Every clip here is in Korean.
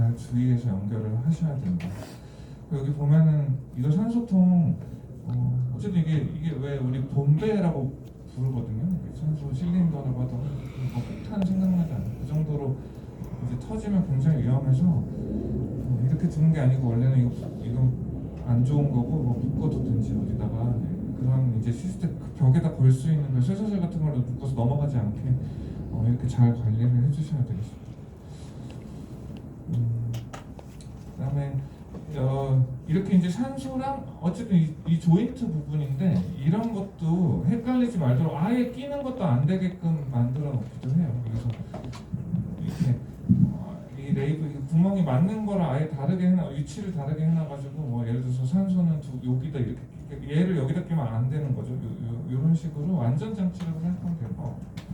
잘 주의해서 연결을 하셔야 된다. 여기 보면은 이거 산소통 어쨌든 이게 왜 우리 bombe라고 부르거든요. 산소 실린더라고 하더라도 폭탄 생각나지 않아요. 그 정도로 이제 터지면 굉장히 위험해서 이렇게 두는 게 아니고 원래는 이거 안 좋은 거고 뭐 묶어두든지 어디다가 그런 이제 시스템 그 벽에다 걸 수 있는 그 쇠사슬 같은 걸로 묶어서 넘어가지 않게 이렇게 잘 관리를 해주셔야 되겠습니다. 그다음에 이렇게 이제 산소랑 어쨌든 이 조인트 부분인데 이런 것도 헷갈리지 말도록 아예 끼는 것도 안 되게끔 만들어 놓기도 해요. 그래서 이렇게 이 레이블 구멍이 맞는 거를 아예 다르게 위치를 다르게 해놔가지고 뭐 예를 들어서 산소는 여기다 이렇게 얘를 여기다 끼면 안 되는 거죠. 이런 식으로 완전 장치라고 생각하면 될 것 같아요.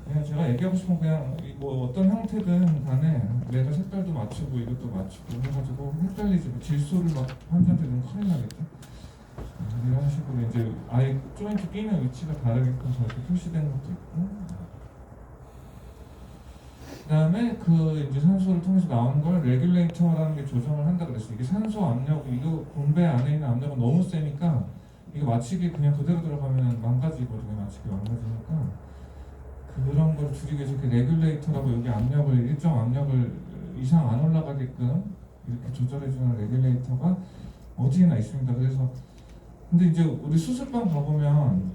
그냥 제가 얘기하고 싶은 그냥 뭐 어떤 형태든 간에 내가 색깔도 맞추고 이것도 맞추고 해가지고 헷갈리지 질소를 막 환자한테 넣으면 큰일 나겠죠. 이런 식으로 이제 아예 조인트 끼는 위치가 다르게끔 저렇게 표시된 것도 있고 그다음에 그 이제 산소를 통해서 나오는 걸 레귤레이터라는 게 조정을 한다 그랬어요. 이게 산소 압력 이거 공배 안에 있는 압력은 너무 세니까 이거 마취기 그냥 그대로 들어가면 망가지거든요. 마취기 망가지니까 그런 걸 줄이기 위해서 이렇게 레귤레이터라고 여기 압력을 일정 압력을 이상 안 올라가게끔 이렇게 조절해주는 레귤레이터가 어디에나 있습니다. 그래서 근데 이제 우리 수술방 가보면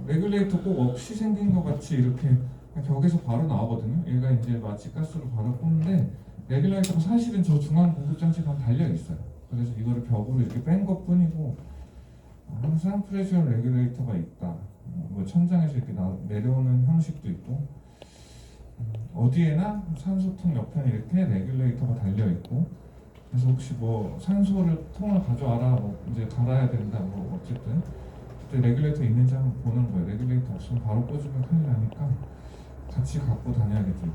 레귤레이터 꼭 없이 생긴 것 같이 이렇게 벽에서 바로 나오거든요. 얘가 이제 마취 가스로 바로 꽂는데 레귤레이터가 사실은 저 중앙 공급 장치에 달려 있어요. 그래서 이거를 벽으로 이렇게 뺀 것뿐이고 항상 프레셔 레귤레이터가 있다. 뭐 천장에서 이렇게 내려오는 형식도 있고 어디에나 산소통 옆에는 이렇게 레귤레이터가 달려 있고 그래서 혹시 뭐 산소를 통을 가져와라 뭐 이제 갈아야 된다 뭐 어쨌든 그때 레귤레이터 있는지 한번 보는 거예요. 레귤레이터 없으면 바로 꽂으면 큰일 나니까 같이 갖고 다녀야겠죠.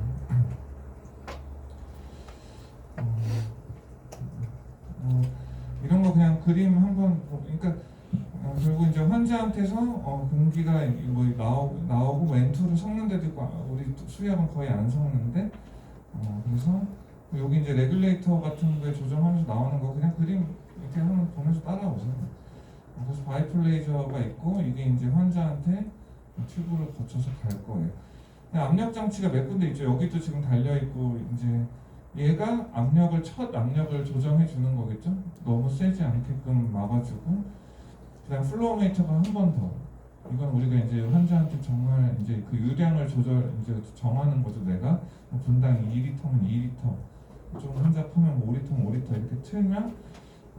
이런 거 그냥 그림 한번 그러니까 그리고 이제 환자한테서 공기가 뭐 나오고 왼투를 섞는 데도 있고 우리 수의학은 거의 안 섞는데 그래서 여기 이제 레귤레이터 같은 거에 조정하면서 나오는 거 그냥 그림 이렇게 한번 보면서 따라오세요. 그래서 바이플레이저가 있고 이게 이제 환자한테 튜브를 거쳐서 갈 거예요. 압력 장치가 몇 군데 있죠. 여기도 지금 달려 있고 이제 얘가 첫 압력을 조정해 주는 거겠죠. 너무 세지 않게끔 막아주고 그다음 플로우메이터가 한 번 더. 이건 우리가 이제 환자한테 정말 이제 그 유량을 이제 정하는 거죠. 내가 분당 2리터면 2리터, 좀 한잡하면 5리터면 5리터 이렇게 틀면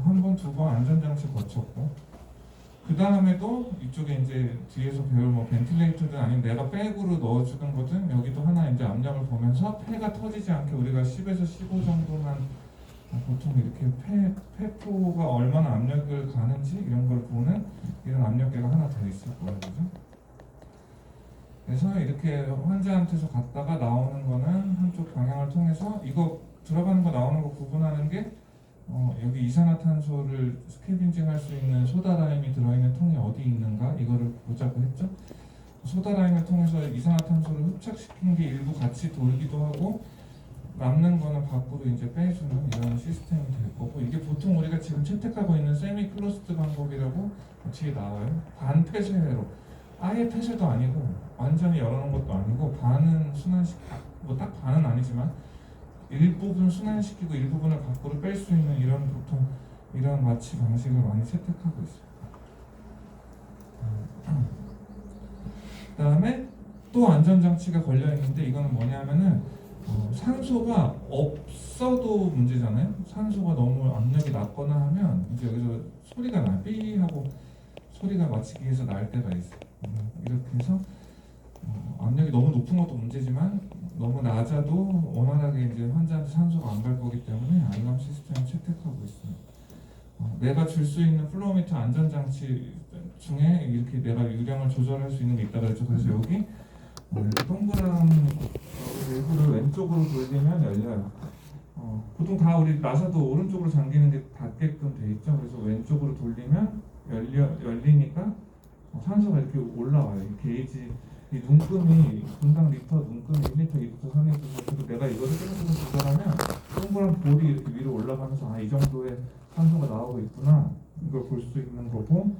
한 번, 두 번 안전장치 거쳤고 그 다음에도 이쪽에 이제 뒤에서 배울 뭐 벤틸레이터든 아니면 내가 백으로 넣어주는 거든 여기도 하나 이제 압력을 보면서 폐가 터지지 않게 우리가 10에서 15 정도만 보통 이렇게 폐포가 얼마나 압력을 가는지 이런 걸 보는 이런 압력계가 하나 더 있을 거예요. 그죠? 그래서 이렇게 환자한테서 갔다가 나오는 거는 한쪽 방향을 통해서 이거 들어가는 거 나오는 거 구분하는 게 여기 이산화탄소를 스캐빈징 할 수 있는 소다라임이 들어있는 통이 어디 있는가 이거를 보자고 했죠. 소다라임을 통해서 이산화탄소를 흡착시킨 게 일부 같이 돌기도 하고 남는 거는 밖으로 이제 빼주는 이런 시스템이 될 거고 이게 보통 우리가 지금 채택하고 있는 세미 클로스드 방법이라고 뒤에 나와요. 반 폐쇄로 아예 폐쇄도 아니고 완전히 열어놓은 것도 아니고 반은 순환시키고 뭐 딱 반은 아니지만 일부분 순환시키고 일부분을 밖으로 뺄 수 있는 이런 보통 이런 마취 방식을 많이 채택하고 있어요. 그 다음에 또 안전장치가 걸려있는데 이거는 뭐냐면은 산소가 없어도 문제잖아요. 산소가 너무 압력이 낮거나 하면 이제 여기서 소리가 나요. 삐 하고 소리가 마취기에서 날 때가 있어요. 이렇게 해서 압력이 너무 높은 것도 문제지만 너무 낮아도 원활하게 이제 환자한테 산소가 안 갈 거기 때문에 알람 시스템을 채택하고 있어요. 내가 줄 수 있는 플로우미터 안전장치 중에 이렇게 내가 유량을 조절할 수 있는 게 있다 그랬죠. 그래서 여기 이렇게 동그란 밸브를 왼쪽으로 돌리면 열려요. 보통 다 우리 나사도 오른쪽으로 잠기는 게 닿게끔 돼 있죠. 그래서 왼쪽으로 돌리면 열리니까 산소가 이렇게 올라와요. 이 게이지 이 눈금이 분당 리터 눈금이 1리터, 2리터, 3리터 그리고 내가 이거를 조금 조절하면 동그란 볼이 이렇게 위로 올라가면서 이 정도의 산소가 나오고 있구나 이걸 볼 수 있는 거고.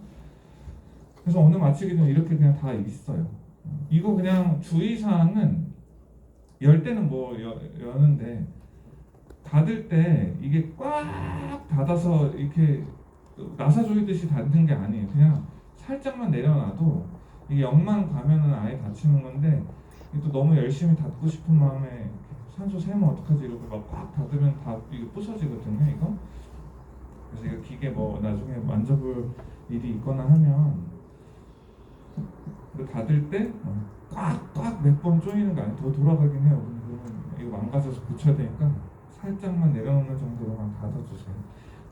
그래서 어느 마취기든 이렇게 그냥 다 있어요. 이거 그냥 주의사항은 열 때는 뭐 여는데 닫을 때 이게 꽉 닫아서 이렇게 나사 조이듯이 닫는 게 아니에요. 그냥 살짝만 내려놔도 이게 역만 가면은 아예 닫히는 건데 이게 또 너무 열심히 닫고 싶은 마음에 산소 세면 어떡하지 이러고 막 꽉 닫으면 다 이게 부서지거든요. 이거. 그래서 이거 기계 뭐 나중에 만져볼 일이 있거나 하면 닫을 때 꽉꽉 몇 번 조이는 거 아니에요. 더 돌아가긴 해요. 그러면 이거 망가져서 고쳐야 되니까 살짝만 내려놓는 정도로만 닫아주세요.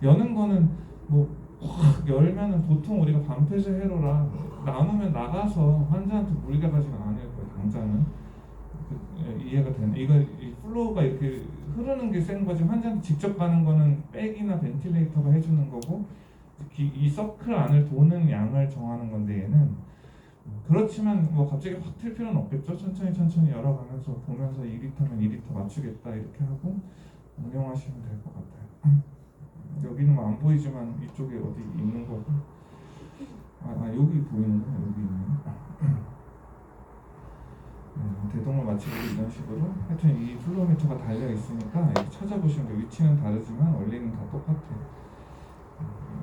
여는 거는 뭐 확 열면은 보통 우리가 반폐쇄 회로라 나누면 나가서 환자한테 무리가 가지는 않을 거예요. 당장은 이해가 되네. 이거 이 플로우가 이렇게 흐르는 게 센 거지 환자한테 직접 가는 거는 백이나 벤틸레이터가 해주는 거고 이 서클 안을 도는 양을 정하는 건데 얘는 그렇지만 뭐 갑자기 확 틀 필요는 없겠죠. 천천히 열어가면서 보면서 2리터면 2리터 맞추겠다 이렇게 하고 운영하시면 될 것 같아요. 여기는 뭐 안 보이지만 이쪽에 어디 있는 거고 여기 보이는구나. 여기 있네. 대동을 맞추고 이런 식으로 하여튼 이 플로우미터가 달려 있으니까 이렇게 찾아보시면 돼요. 위치는 다르지만 원리는 다 똑같아요.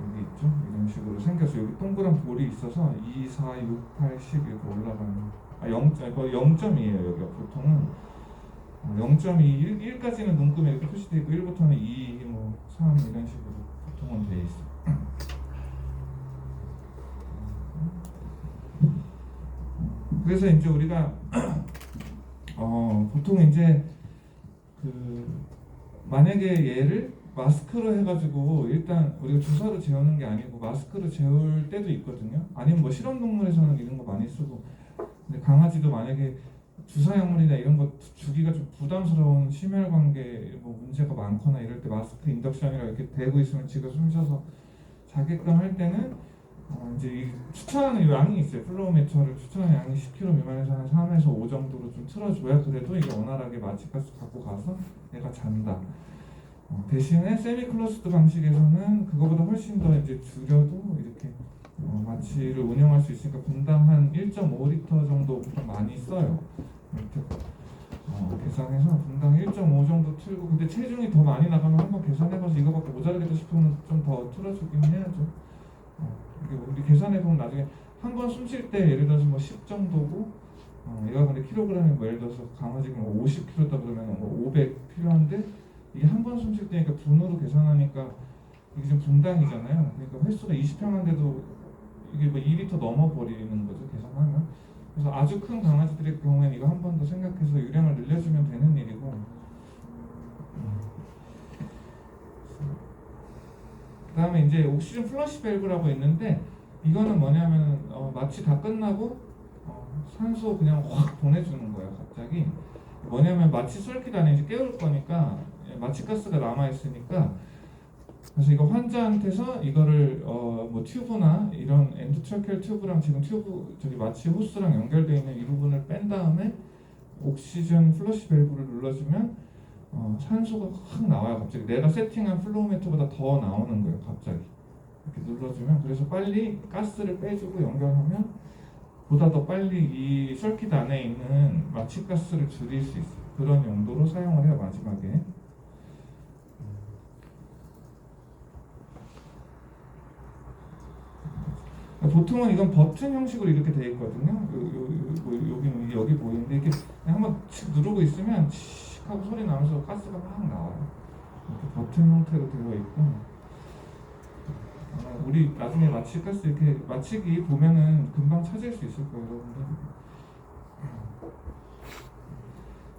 여기 있죠? 이런 식으로 생겨서 여기 동그란 볼이 있어서 2, 4, 6, 8, 10 이렇게 올라가는 0.2에요. 여기가 보통은 0.2, 1까지는 눈금이 이렇게 표시되어 있고 1부터는 2, 뭐 3 이런 식으로 보통은 되어 있어요. 그래서 이제 우리가 보통 이제 만약에 얘를 마스크로 해가지고 일단 우리가 주사로 재우는 게 아니고 마스크로 재울 때도 있거든요. 아니면 뭐 실험동물에서는 이런 거 많이 쓰고. 근데 강아지도 만약에 주사 약물이나 이런 거 주기가 좀 부담스러운 심혈관계 뭐 문제가 많거나 이럴 때 마스크 인덕션이라 이렇게 대고 있으면 지가 숨 쉬어서 자게끔 할 때는 이제 이 추천하는 양이 있어요. 플로우미터를 추천하는 양이 10kg 미만에서 한 3에서 5 정도로 좀 틀어줘야 그래도 이게 원활하게 마취가스 갖고 가서 얘가 잔다. 대신에 세미 클로스드 방식에서는 그거보다 훨씬 더 이제 줄여도 이렇게 마취를 운영할 수 있으니까 분당 한 1.5리터 정도 좀 많이 써요. 이렇게 계산해서 분당 1.5 정도 틀고 근데 체중이 더 많이 나가면 한번 계산해봐서 이거밖에 모자르겠다 싶으면 좀 더 틀어주긴 해야죠. 우리 계산해보면 나중에 한 번 숨 쉴 때 예를 들어서 뭐 10 정도고 얘가 근데 킬로그램이 뭐 예를 들어서 강아지가 뭐 50kg다 그러면 뭐 500 필요한데 이게 한 번 숨 쉴 때니까 분으로 계산하니까 이게 지금 분당이잖아요. 그러니까 횟수가 20평한데도 이게 뭐 2리터 넘어버리는 거죠 계산하면. 그래서 아주 큰 강아지들의 경우에는 이거 한 번 더 생각해서 유량을 늘려주면 되는 일이고. 그 다음에 이제 옥시즌 플러시 밸브라고 있는데 이거는 뭐냐면 마취 다 끝나고 산소 그냥 확 보내주는 거예요. 갑자기 뭐냐면 마취 솔깃 안에 이제 깨울 거니까 마취 가스가 남아 있으니까 그래서 이거 환자한테서 이거를 뭐 튜브나 이런 엔도트라케얼 튜브랑 지금 튜브 저기 마취 호스랑 연결되어 있는 이 부분을 뺀 다음에 옥시즌 플러시 밸브를 눌러주면 산소가 확 나와요. 갑자기 내가 세팅한 플로우미터보다 더 나오는 거예요. 갑자기 이렇게 눌러주면 그래서 빨리 가스를 빼주고 연결하면 보다 더 빨리 이 서킷 안에 있는 마취 가스를 줄일 수 있어요. 그런 용도로 사용을 해요. 마지막에. 보통은 이건 버튼 형식으로 이렇게 되어 있거든요. 여기 보이는데 이렇게 한번 누르고 있으면 칙 하고 소리 나면서 가스가 막 나와요. 이렇게 버튼 형태로 되어 있고 우리 나중에 마취 가스 이렇게 마취기 보면은 금방 찾을 수 있을 거예요, 여러분들.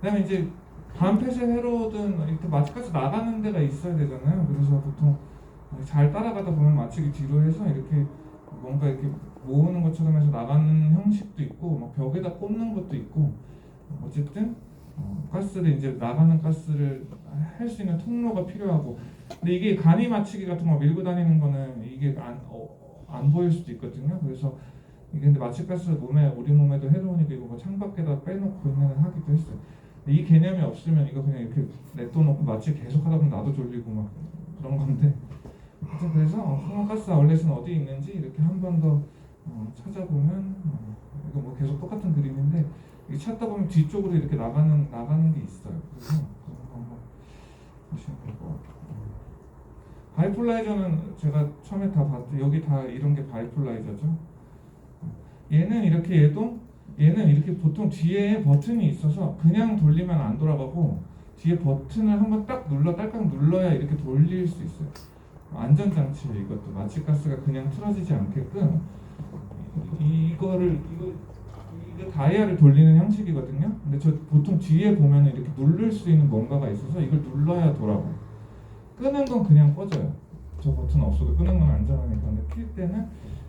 그다음에 이제 반폐쇄 회로든 이렇게 마취 가스 나가는 데가 있어야 되잖아요. 그래서 보통 잘 따라가다 보면 마취기 뒤로 해서 이렇게 뭔가 이렇게 모으는 것처럼 해서 나가는 형식도 있고 막 벽에다 꽂는 것도 있고 어쨌든 가스를 이제 나가는 가스를 할 수 있는 통로가 필요하고 근데 이게 간이 마취기 같은 거 밀고 다니는 거는 이게 안 보일 수도 있거든요. 그래서 이게 근데 마취가스 우리 몸에도 해로우니까 이거 뭐 창밖에다 빼놓고 있는 하기도 했어요. 근데 이 개념이 없으면 이거 그냥 이렇게 냅둬놓고 마취 계속 하다 보면 나도 졸리고 막 그런 건데, 하여튼 그래서 풍화가스 아울렛은 어디 있는지 이렇게 한 번 더 찾아보면 이거 뭐 계속 똑같은 그림인데, 이 찾다 보면 뒤쪽으로 이렇게 나가는 게 있어요. 그래서 그런 거 한번 보시면 될 것 같아요. 바이폴라이저는 제가 처음에 다 봤죠. 여기 다 이런 게 바이폴라이저죠. 얘는 이렇게 보통 뒤에 버튼이 있어서 그냥 돌리면 안 돌아가고, 뒤에 버튼을 한번 딱 딸깍 눌러야 이렇게 돌릴 수 있어요. 안전장치예요. 이것도 마취가스가 그냥 틀어지지 않게끔 이거 다이아를 돌리는 형식이거든요. 근데 저 보통 뒤에 보면 이렇게 누를 수 있는 뭔가가 있어서 이걸 눌러야 돌아가요. 끄는 건 그냥 꺼져요. 저 버튼 없어도 끄는 건 안전하니까. 근데 킬 때는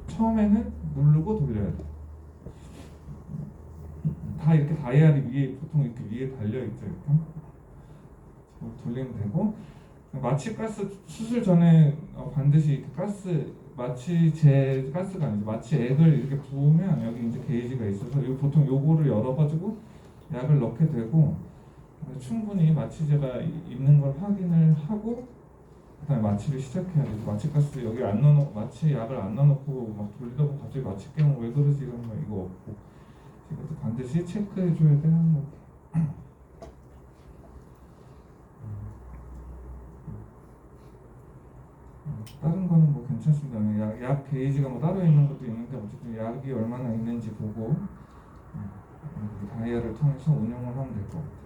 처음에는 누르고 돌려야 돼. 다 이렇게 다이아리 위에 보통 이렇게 위에 달려 있죠. 이렇게 돌리면 되고, 마취가스 수술 전에 반드시 이렇게 가스가 아니죠. 마취액을 이렇게 부으면 여기 이제 게이지가 있어서 보통 요거를 열어가지고 약을 넣게 되고, 충분히 마취제가 있는 걸 확인을 하고 그다음에 마취를 시작해야 돼요. 마취가스 여기 안 넣어놓고 마취약을 안 넣어놓고 막 돌리다 보면 갑자기 마취경은 왜 그러지 이런 거 이거 없고, 이것도 반드시 체크해줘야 되는 거. 다른 거는 뭐 괜찮습니다. 약 게이지가 뭐 따로 있는 것도 있는데 어쨌든 약이 얼마나 있는지 보고 다이아를 통해서 운영을 하면 될 것 같아요.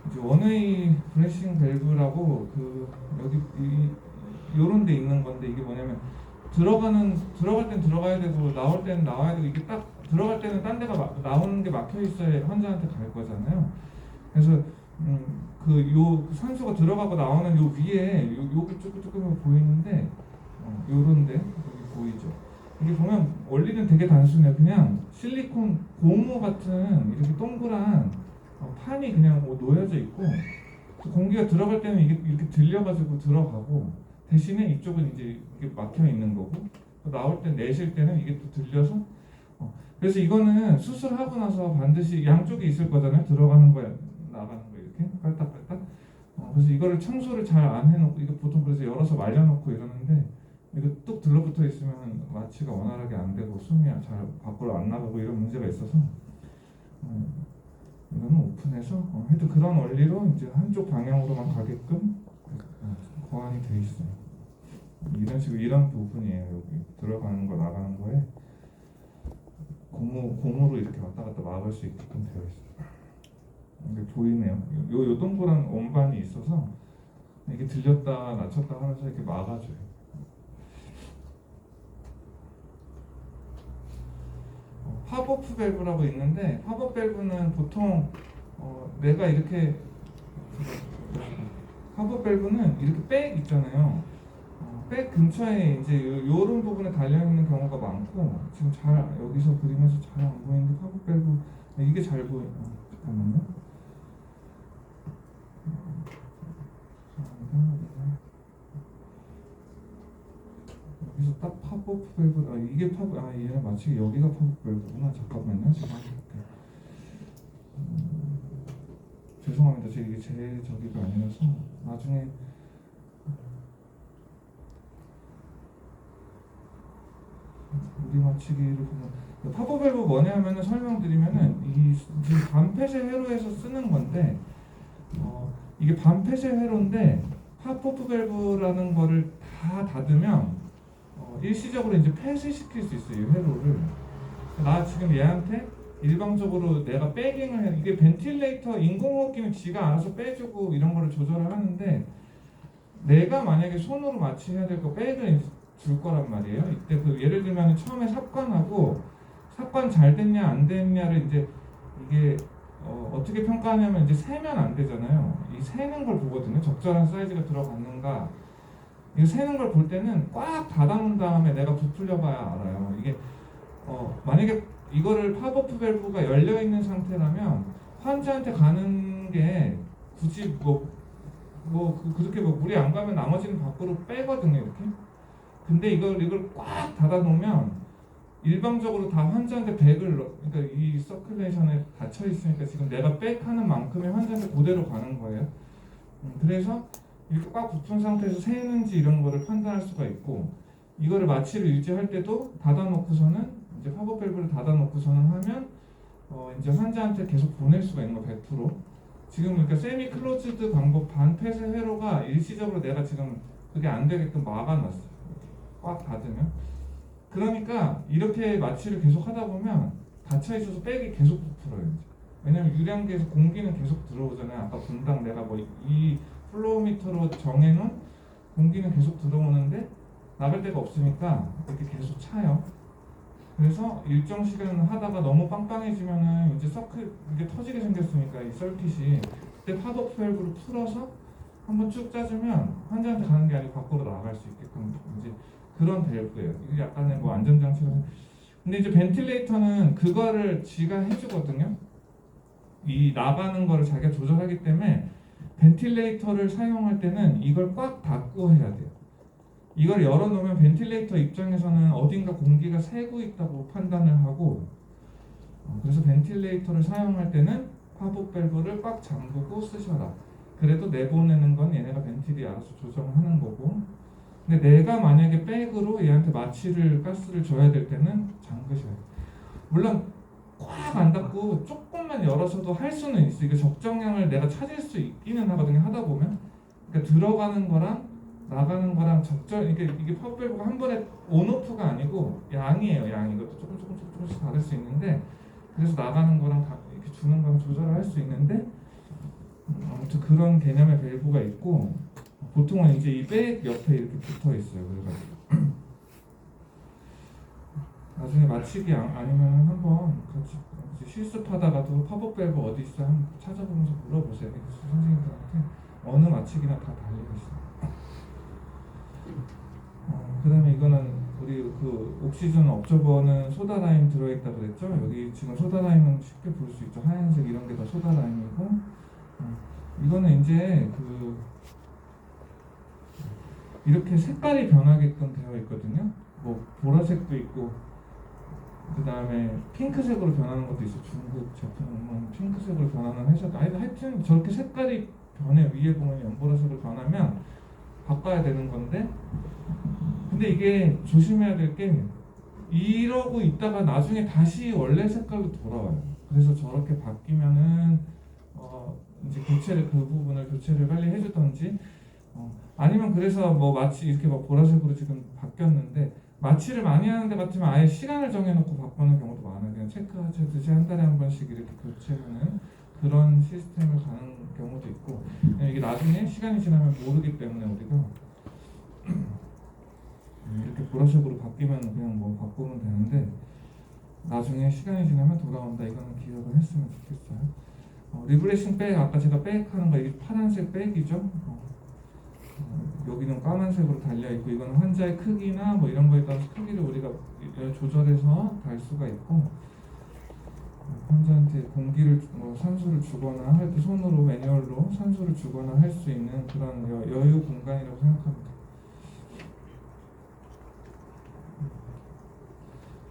이제 원웨이 브레싱 밸브라고 여기 요런 데 있는 건데, 이게 뭐냐면 들어갈 땐 들어가야 되고 나올 때는 나와야 되고, 이게 딱 들어갈 때는 딴 데가 나오는 게 막혀 있어야 환자한테 갈 거잖아요. 그래서 요 산소가 들어가고 나오는 요 위에 요게 조금 보이는데, 요런데 여기 보이죠? 이게 보면 원리는 되게 단순해요. 그냥 실리콘 고무 같은 이렇게 동그란 판이 그냥 놓여져 있고, 공기가 들어갈 때는 이렇게 들려가지고 들어가고, 대신에 이쪽은 이제 이게 막혀 있는 거고, 나올 때 내쉴 때는 이게 또 들려서 그래서 이거는 수술하고 나서 반드시 양쪽에 있을 거잖아요. 들어가는 거야 나가는 거 이렇게 깔딱깔딱. 그래서 이거를 청소를 잘 안 해놓고, 이거 보통 그래서 열어서 말려놓고 이러는데, 이거 뚝 들러붙어 있으면 마취가 원활하게 안 되고 숨이 잘 밖으로 안 나가고 이런 문제가 있어서 이거는 오픈해서 해도 그런 원리로 이제 한쪽 방향으로만 가게끔 고안이 돼 있어요. 이런 식으로 이런 부분이에요. 여기 들어가는 거 나가는 거에 고무로 이렇게 왔다 갔다 막을 수 있게끔 되어 있어요. 이게 보이네요. 요 동그란 원반이 있어서 이게 들렸다 낮췄다 하면서 이렇게 막아줘요. 팝업 밸브라고 있는데, 팝업 밸브는 보통 내가 이렇게 팝업 밸브는 이렇게 백 있잖아요. 백 근처에 이제 요런 부분에 달려 있는 경우가 많고, 지금 잘 여기서 그림에서 잘 안 보이는데 팝업 밸브 이게 잘 보여요. 잠깐만요. 여기서 딱 팝업 밸브, 이게 얘는 마치 여기가 팝업 밸브구나. 잠깐만요. 제가 죄송합니다. 이게 제 저기가 아니라서 나중에 우리 마취기를 보면, 팝업 밸브 뭐냐면은 설명드리면은 지금 반폐쇄 회로에서 쓰는 건데, 이게 반폐쇄 회로인데 팝업 밸브라는 거를 다 닫으면 일시적으로 이제 폐쇄시킬 수 있어요. 이 회로를. 나 지금 얘한테 일방적으로 내가 백잉을 해. 이게 벤틸레이터 인공호흡기는 지가 알아서 빼주고 이런 거를 조절을 하는데, 내가 만약에 손으로 마취해야 될 거 백을 줄 거란 말이에요. 이때 예를 들면 처음에 삽관 잘 됐냐 안 됐냐를 이제 이게 어떻게 평가하냐면, 이제 세면 안 되잖아요. 이 세는 걸 보거든요. 적절한 사이즈가 들어갔는가. 이거 세는 걸 볼 때는 꽉 닫아놓은 다음에 내가 부풀려 봐야 알아요. 이게 만약에 이거를 팝업 밸브가 열려 있는 상태라면 환자한테 가는 게 굳이 그렇게 물이 안 가면 나머지는 밖으로 빼거든요. 이렇게. 근데 이걸 꽉 닫아 놓으면 일방적으로 다 환자한테 백을 그러니까 이 서큘레이션에 닫혀 있으니까 지금 내가 백하는 만큼의 환자한테 그대로 가는 거예요. 그래서 이렇게 꽉 붙은 상태에서 새는지 이런 거를 판단할 수가 있고, 이거를 마취를 유지할 때도 닫아놓고서는 이제 파버 밸브를 닫아놓고서는 하면 이제 환자한테 계속 보낼 수가 있는 거 100%. 지금 그러니까 세미 클로즈드 방법 반폐쇄 회로가 일시적으로 내가 지금 그게 안 되게끔 막아놨어요. 꽉 닫으면. 그러니까 이렇게 마취를 계속 하다 보면 닫혀 있어서 백이 계속 부풀어요. 이제. 왜냐면 유량기에서 공기는 계속 들어오잖아요. 아까 분당 내가 뭐 이 플로우미터로 정해놓은 공기는 계속 들어오는데 나갈 데가 없으니까 이렇게 계속 차요. 그래서 일정 시간 하다가 너무 빵빵해지면은 이제 이게 터지게 생겼으니까 이 서킷이 그때 팝업 밸브를 풀어서 한번 쭉 짜주면 환자한테 가는 게 아니고 밖으로 나갈 수 있게끔 이제 그런 밸브예요. 이게 약간의 뭐 안전장치로. 근데 이제 벤틸레이터는 그거를 지가 해주거든요. 이 나가는 거를 자기가 조절하기 때문에 벤틸레이터를 사용할 때는 이걸 꽉 닫고 해야 돼요. 이걸 열어놓으면 벤틸레이터 입장에서는 어딘가 공기가 새고 있다고 판단을 하고, 그래서 벤틸레이터를 사용할 때는 팝업 밸브를 꽉 잠그고 쓰셔라. 그래도 내보내는 건 얘네가 벤틸이 알아서 조정하는 거고, 근데 내가 만약에 백으로 얘한테 마취를 가스를 줘야 될 때는 잠그셔야 돼요. 물론 꽉 안 닫고 조금만 열어서도 할 수는 있어요. 이게 적정량을 내가 찾을 수 있기는 하거든요. 하다 보면. 그러니까 들어가는 거랑 나가는 거랑 이게 팝업 밸브가 한 번에 온오프가 아니고 양이에요. 양. 이것도 조금씩 다를 수 있는데, 그래서 나가는 거랑 이렇게 주는 거랑 조절을 할 수 있는데, 아무튼 그런 개념의 밸브가 있고, 보통은 이제 이 백 옆에 이렇게 붙어 있어요. 그래가지고 나중에 마치기 아니면 한번 같이 실습하다가도 팝업 밸브 어디 있어 한번 찾아보면서 물어보세요. 선생님들한테 어느 마취기나 다 달려 있어요. 그다음에 이거는 우리 그 옥시즌 업저버는 소다 라임 들어있다 그랬죠. 여기 지금 소다 라임은 쉽게 볼 수 있죠. 하얀색 이런 게 다 소다 라임이고, 이거는 이제 그 이렇게 색깔이 변하게끔 되어 있거든요. 뭐 보라색도 있고, 그 다음에 핑크색으로 변하는 것도 있어. 중국 제품은 핑크색으로 변하는 회사도 하여튼 저렇게 색깔이 변해. 위에 보면 연보라색으로 변하면 바꿔야 되는 건데, 근데 이게 조심해야 될 게 이러고 있다가 나중에 다시 원래 색깔로 돌아와요. 그래서 저렇게 바뀌면은 이제 그 부분을 교체를 빨리 해주던지, 아니면 그래서 뭐 마치 이렇게 막 보라색으로 지금 바뀌었는데 마취를 많이 하는 데 같으면 아예 시간을 정해놓고 바꾸는 경우도 많아요. 그냥 체크하듯이 한 달에 한 번씩 이렇게 교체하는 그런 시스템을 가는 경우도 있고, 이게 나중에 시간이 지나면 모르기 때문에 우리가 이렇게 보라색으로 바뀌면 그냥 뭐 바꾸면 되는데, 나중에 시간이 지나면 돌아온다. 이거는 기억을 했으면 좋겠어요. 리브레이션 백, 아까 제가 백 하는 거 이게 파란색 백이죠. 여기는 까만색으로 달려있고, 이건 환자의 크기나 뭐 이런 거에 따라서 크기를 우리가 조절해서 달 수가 있고, 환자한테 공기를 뭐 산소를 주거나 할 때 손으로 매뉴얼로 산소를 주거나 할 수 있는 그런 여유 공간이라고 생각합니다.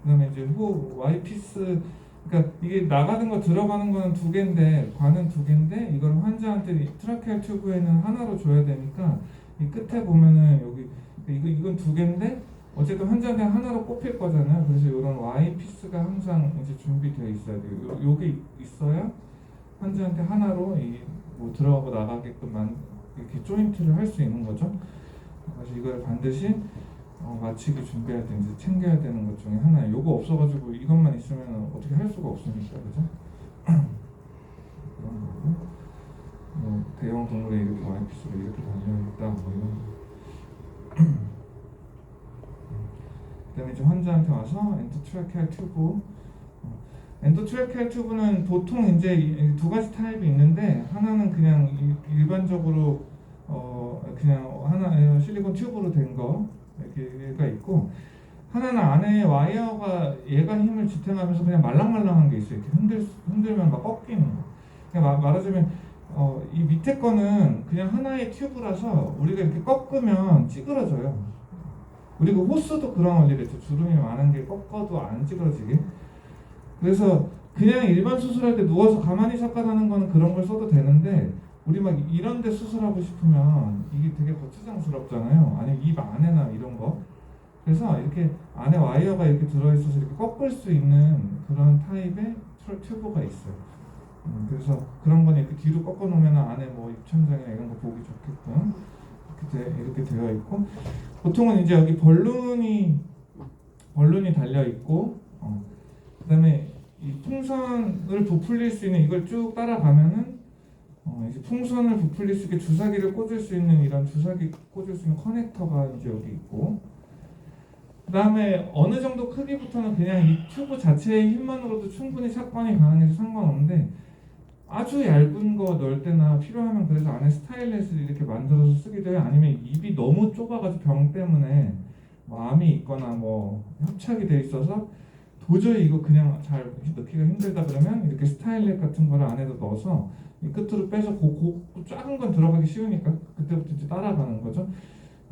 그 다음에 이제 와이피스, 그러니까 이게 나가는 거 들어가는 거는 두 개인데, 관은 두 개인데 이걸 환자한테 트라케알 튜브에는 하나로 줘야 되니까 이 끝에 보면은 여기 이건 두 개인데 어쨌든 환자한테 하나로 꼽힐 거잖아요. 그래서 이런 와이피스가 항상 이제 준비되어 있어야 돼요. 요게 있어야 환자한테 하나로 뭐 들어가고 나가게끔 이렇게 조인트를 할 수 있는 거죠. 그래서 이걸 반드시 마취기 준비할 때 이제 챙겨야 되는 것 중에 하나예요. 요거 없어가지고 이것만 있으면 어떻게 할 수가 없으니까, 그죠? 그런 거고, 뭐 대형 동물에 이렇게 와이피스가 이렇게 달려있다, 뭐 이런 거. 그다음에 이제 환자한테 와서 엔도트라케알 튜브. 엔도트라케알 튜브는 보통 이제 두 가지 타입이 있는데, 하나는 그냥 일반적으로 그냥 하나 실리콘 튜브로 된 거가 있고, 하나는 안에 와이어가 얘가 힘을 지탱하면서 그냥 말랑말랑한 게 있어요. 이렇게 흔들면 막 꺾이는 거. 그냥 말하자면 이 밑에 거는 그냥 하나의 튜브라서 우리가 이렇게 꺾으면 찌그러져요. 그리고 호스도 그런 원리겠죠. 주름이 많은 게 꺾어도 안 찌그러지게. 그래서 그냥 일반 수술할 때 누워서 가만히 샷건하는 거는 그런 걸 써도 되는데, 우리 막 이런 데 수술하고 싶으면 이게 되게 거추장스럽잖아요. 아니면 입 안에나 이런 거. 그래서 이렇게 안에 와이어가 이렇게 들어있어서 이렇게 꺾을 수 있는 그런 타입의 튜브가 있어요. 그래서 그런 거는 이렇게 뒤로 꺾어 놓으면 안에 뭐 입천장이나 이런 거 보기 좋게끔 이렇게 되어 있고, 보통은 이제 여기 벌룬이 달려 있고, 그다음에 이 풍선을 부풀릴 수 있는 이걸 쭉 따라가면은 이제 풍선을 부풀릴 수 있게 주사기를 꽂을 수 있는 이런 주사기 꽂을 수 있는 커넥터가 이제 여기 있고, 그다음에 어느 정도 크기부터는 그냥 이 튜브 자체의 힘만으로도 충분히 샷건이 가능해서 상관없는데, 아주 얇은 거 넣을 때나 필요하면 그래서 안에 스타일렛을 이렇게 만들어서 쓰기도 해요. 아니면 입이 너무 좁아가지고 병 때문에 뭐 암이 있거나 뭐 협착이 돼 있어서 도저히 이거 그냥 잘 넣기가 힘들다 그러면 이렇게 스타일렛 같은 거를 안에다 넣어서 이 끝으로 빼서 작은 건 들어가기 쉬우니까 그때부터 이제 따라가는 거죠.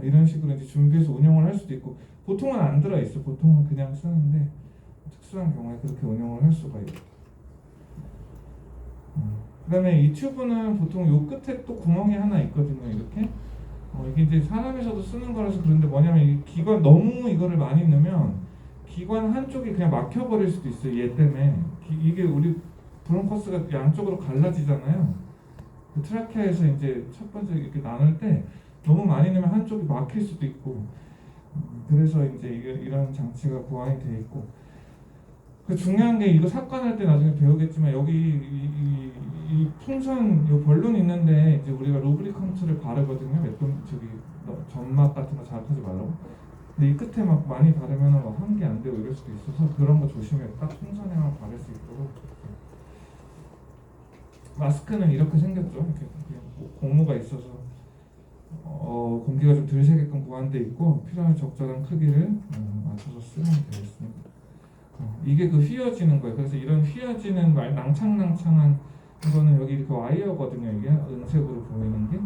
이런 식으로 이제 준비해서 운영을 할 수도 있고, 보통은 안 들어있어. 보통은 그냥 쓰는데 특수한 경우에 그렇게 운영을 할 수가 있고. 그다음에 이 튜브는 보통 요 끝에 또 구멍이 하나 있거든요. 이렇게 이게 이제 사람에서도 쓰는 거라서 그런데, 뭐냐면 이 기관 너무 이거를 많이 넣으면 기관 한쪽이 그냥 막혀버릴 수도 있어요. 얘 때문에 이게 우리 브론커스가 양쪽으로 갈라지잖아요. 그 트라케아에서 이제 첫 번째 이렇게 나눌 때 너무 많이 넣으면 한쪽이 막힐 수도 있고, 그래서 이제 이런 장치가 구성이 돼 있고, 그 중요한 게 이거 삭관할 때 나중에 배우겠지만 여기 이 풍선 요 벌룬 있는데 이제 우리가 루브리컨트를 바르거든요. 저기 점막 같은 거 자극하지 말라고. 근데 이 끝에 막 많이 바르면 막 환기 안 되고 이럴 수도 있어서 그런 거 조심해요. 딱 풍선에만 바를 수 있도록. 마스크는 이렇게 생겼죠. 이렇게 고무가 있어서 공기가 좀 덜 새게끔 보완돼 있고, 필요한 적절한 크기를 맞춰서 쓰면 되겠습니다. 이게 그 휘어지는 거예요. 그래서 이런 휘어지는 낭창낭창한 이거는 여기 이렇게 와이어거든요. 이게 은색으로 보이는 게.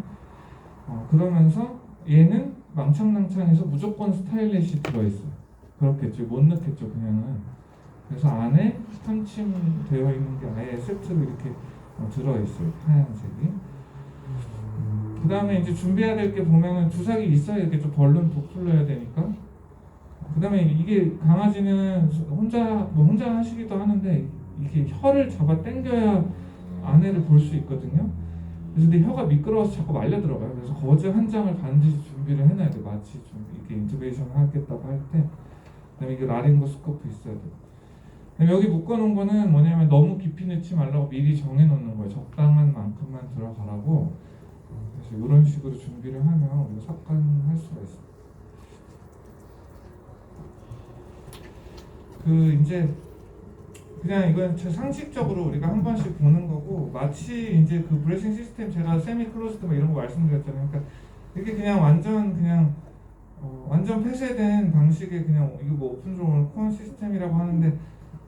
그러면서 얘는 망창낭창해서 무조건 스타일렛이 들어있어요. 그렇겠죠. 못 넣겠죠. 그냥은. 그래서 안에 판침되어 있는 게 아예 세트로 이렇게 들어있어요. 하얀색이. 그 다음에 이제 준비해야 될 게 보면은 주사기 있어야 이렇게 좀 벌룬 부풀려야 되니까. 그 다음에 이게 강아지는 혼자 하시기도 하는데 이렇게 혀를 잡아 당겨야 안에를 볼 수 있거든요. 그래서 근데 혀가 미끄러워서 자꾸 말려 들어가요. 그래서 거즈 한 장을 반드시 준비를 해놔야 돼. 마취 이렇게 인투베이션 하겠다고 할 때. 그다음에 이게 라링고스코프 있어야 돼. 여기 묶어놓은 거는 뭐냐면 너무 깊이 넣지 말라고 미리 정해놓는 거예요. 적당한 만큼만 들어가라고. 그래서 이런 식으로 준비를 하면 우리가 삭관할 수가 있어요. 이제 그냥 이건 상식적으로 우리가 한 번씩 보는 거고, 마치 이제 그 브레싱 시스템 제가 세미 클로즈드 이런 거 말씀드렸잖아요. 그러니까 이게 그냥 완전 폐쇄된 방식의 그냥 이거 뭐 오픈존 코어 시스템이라고 하는데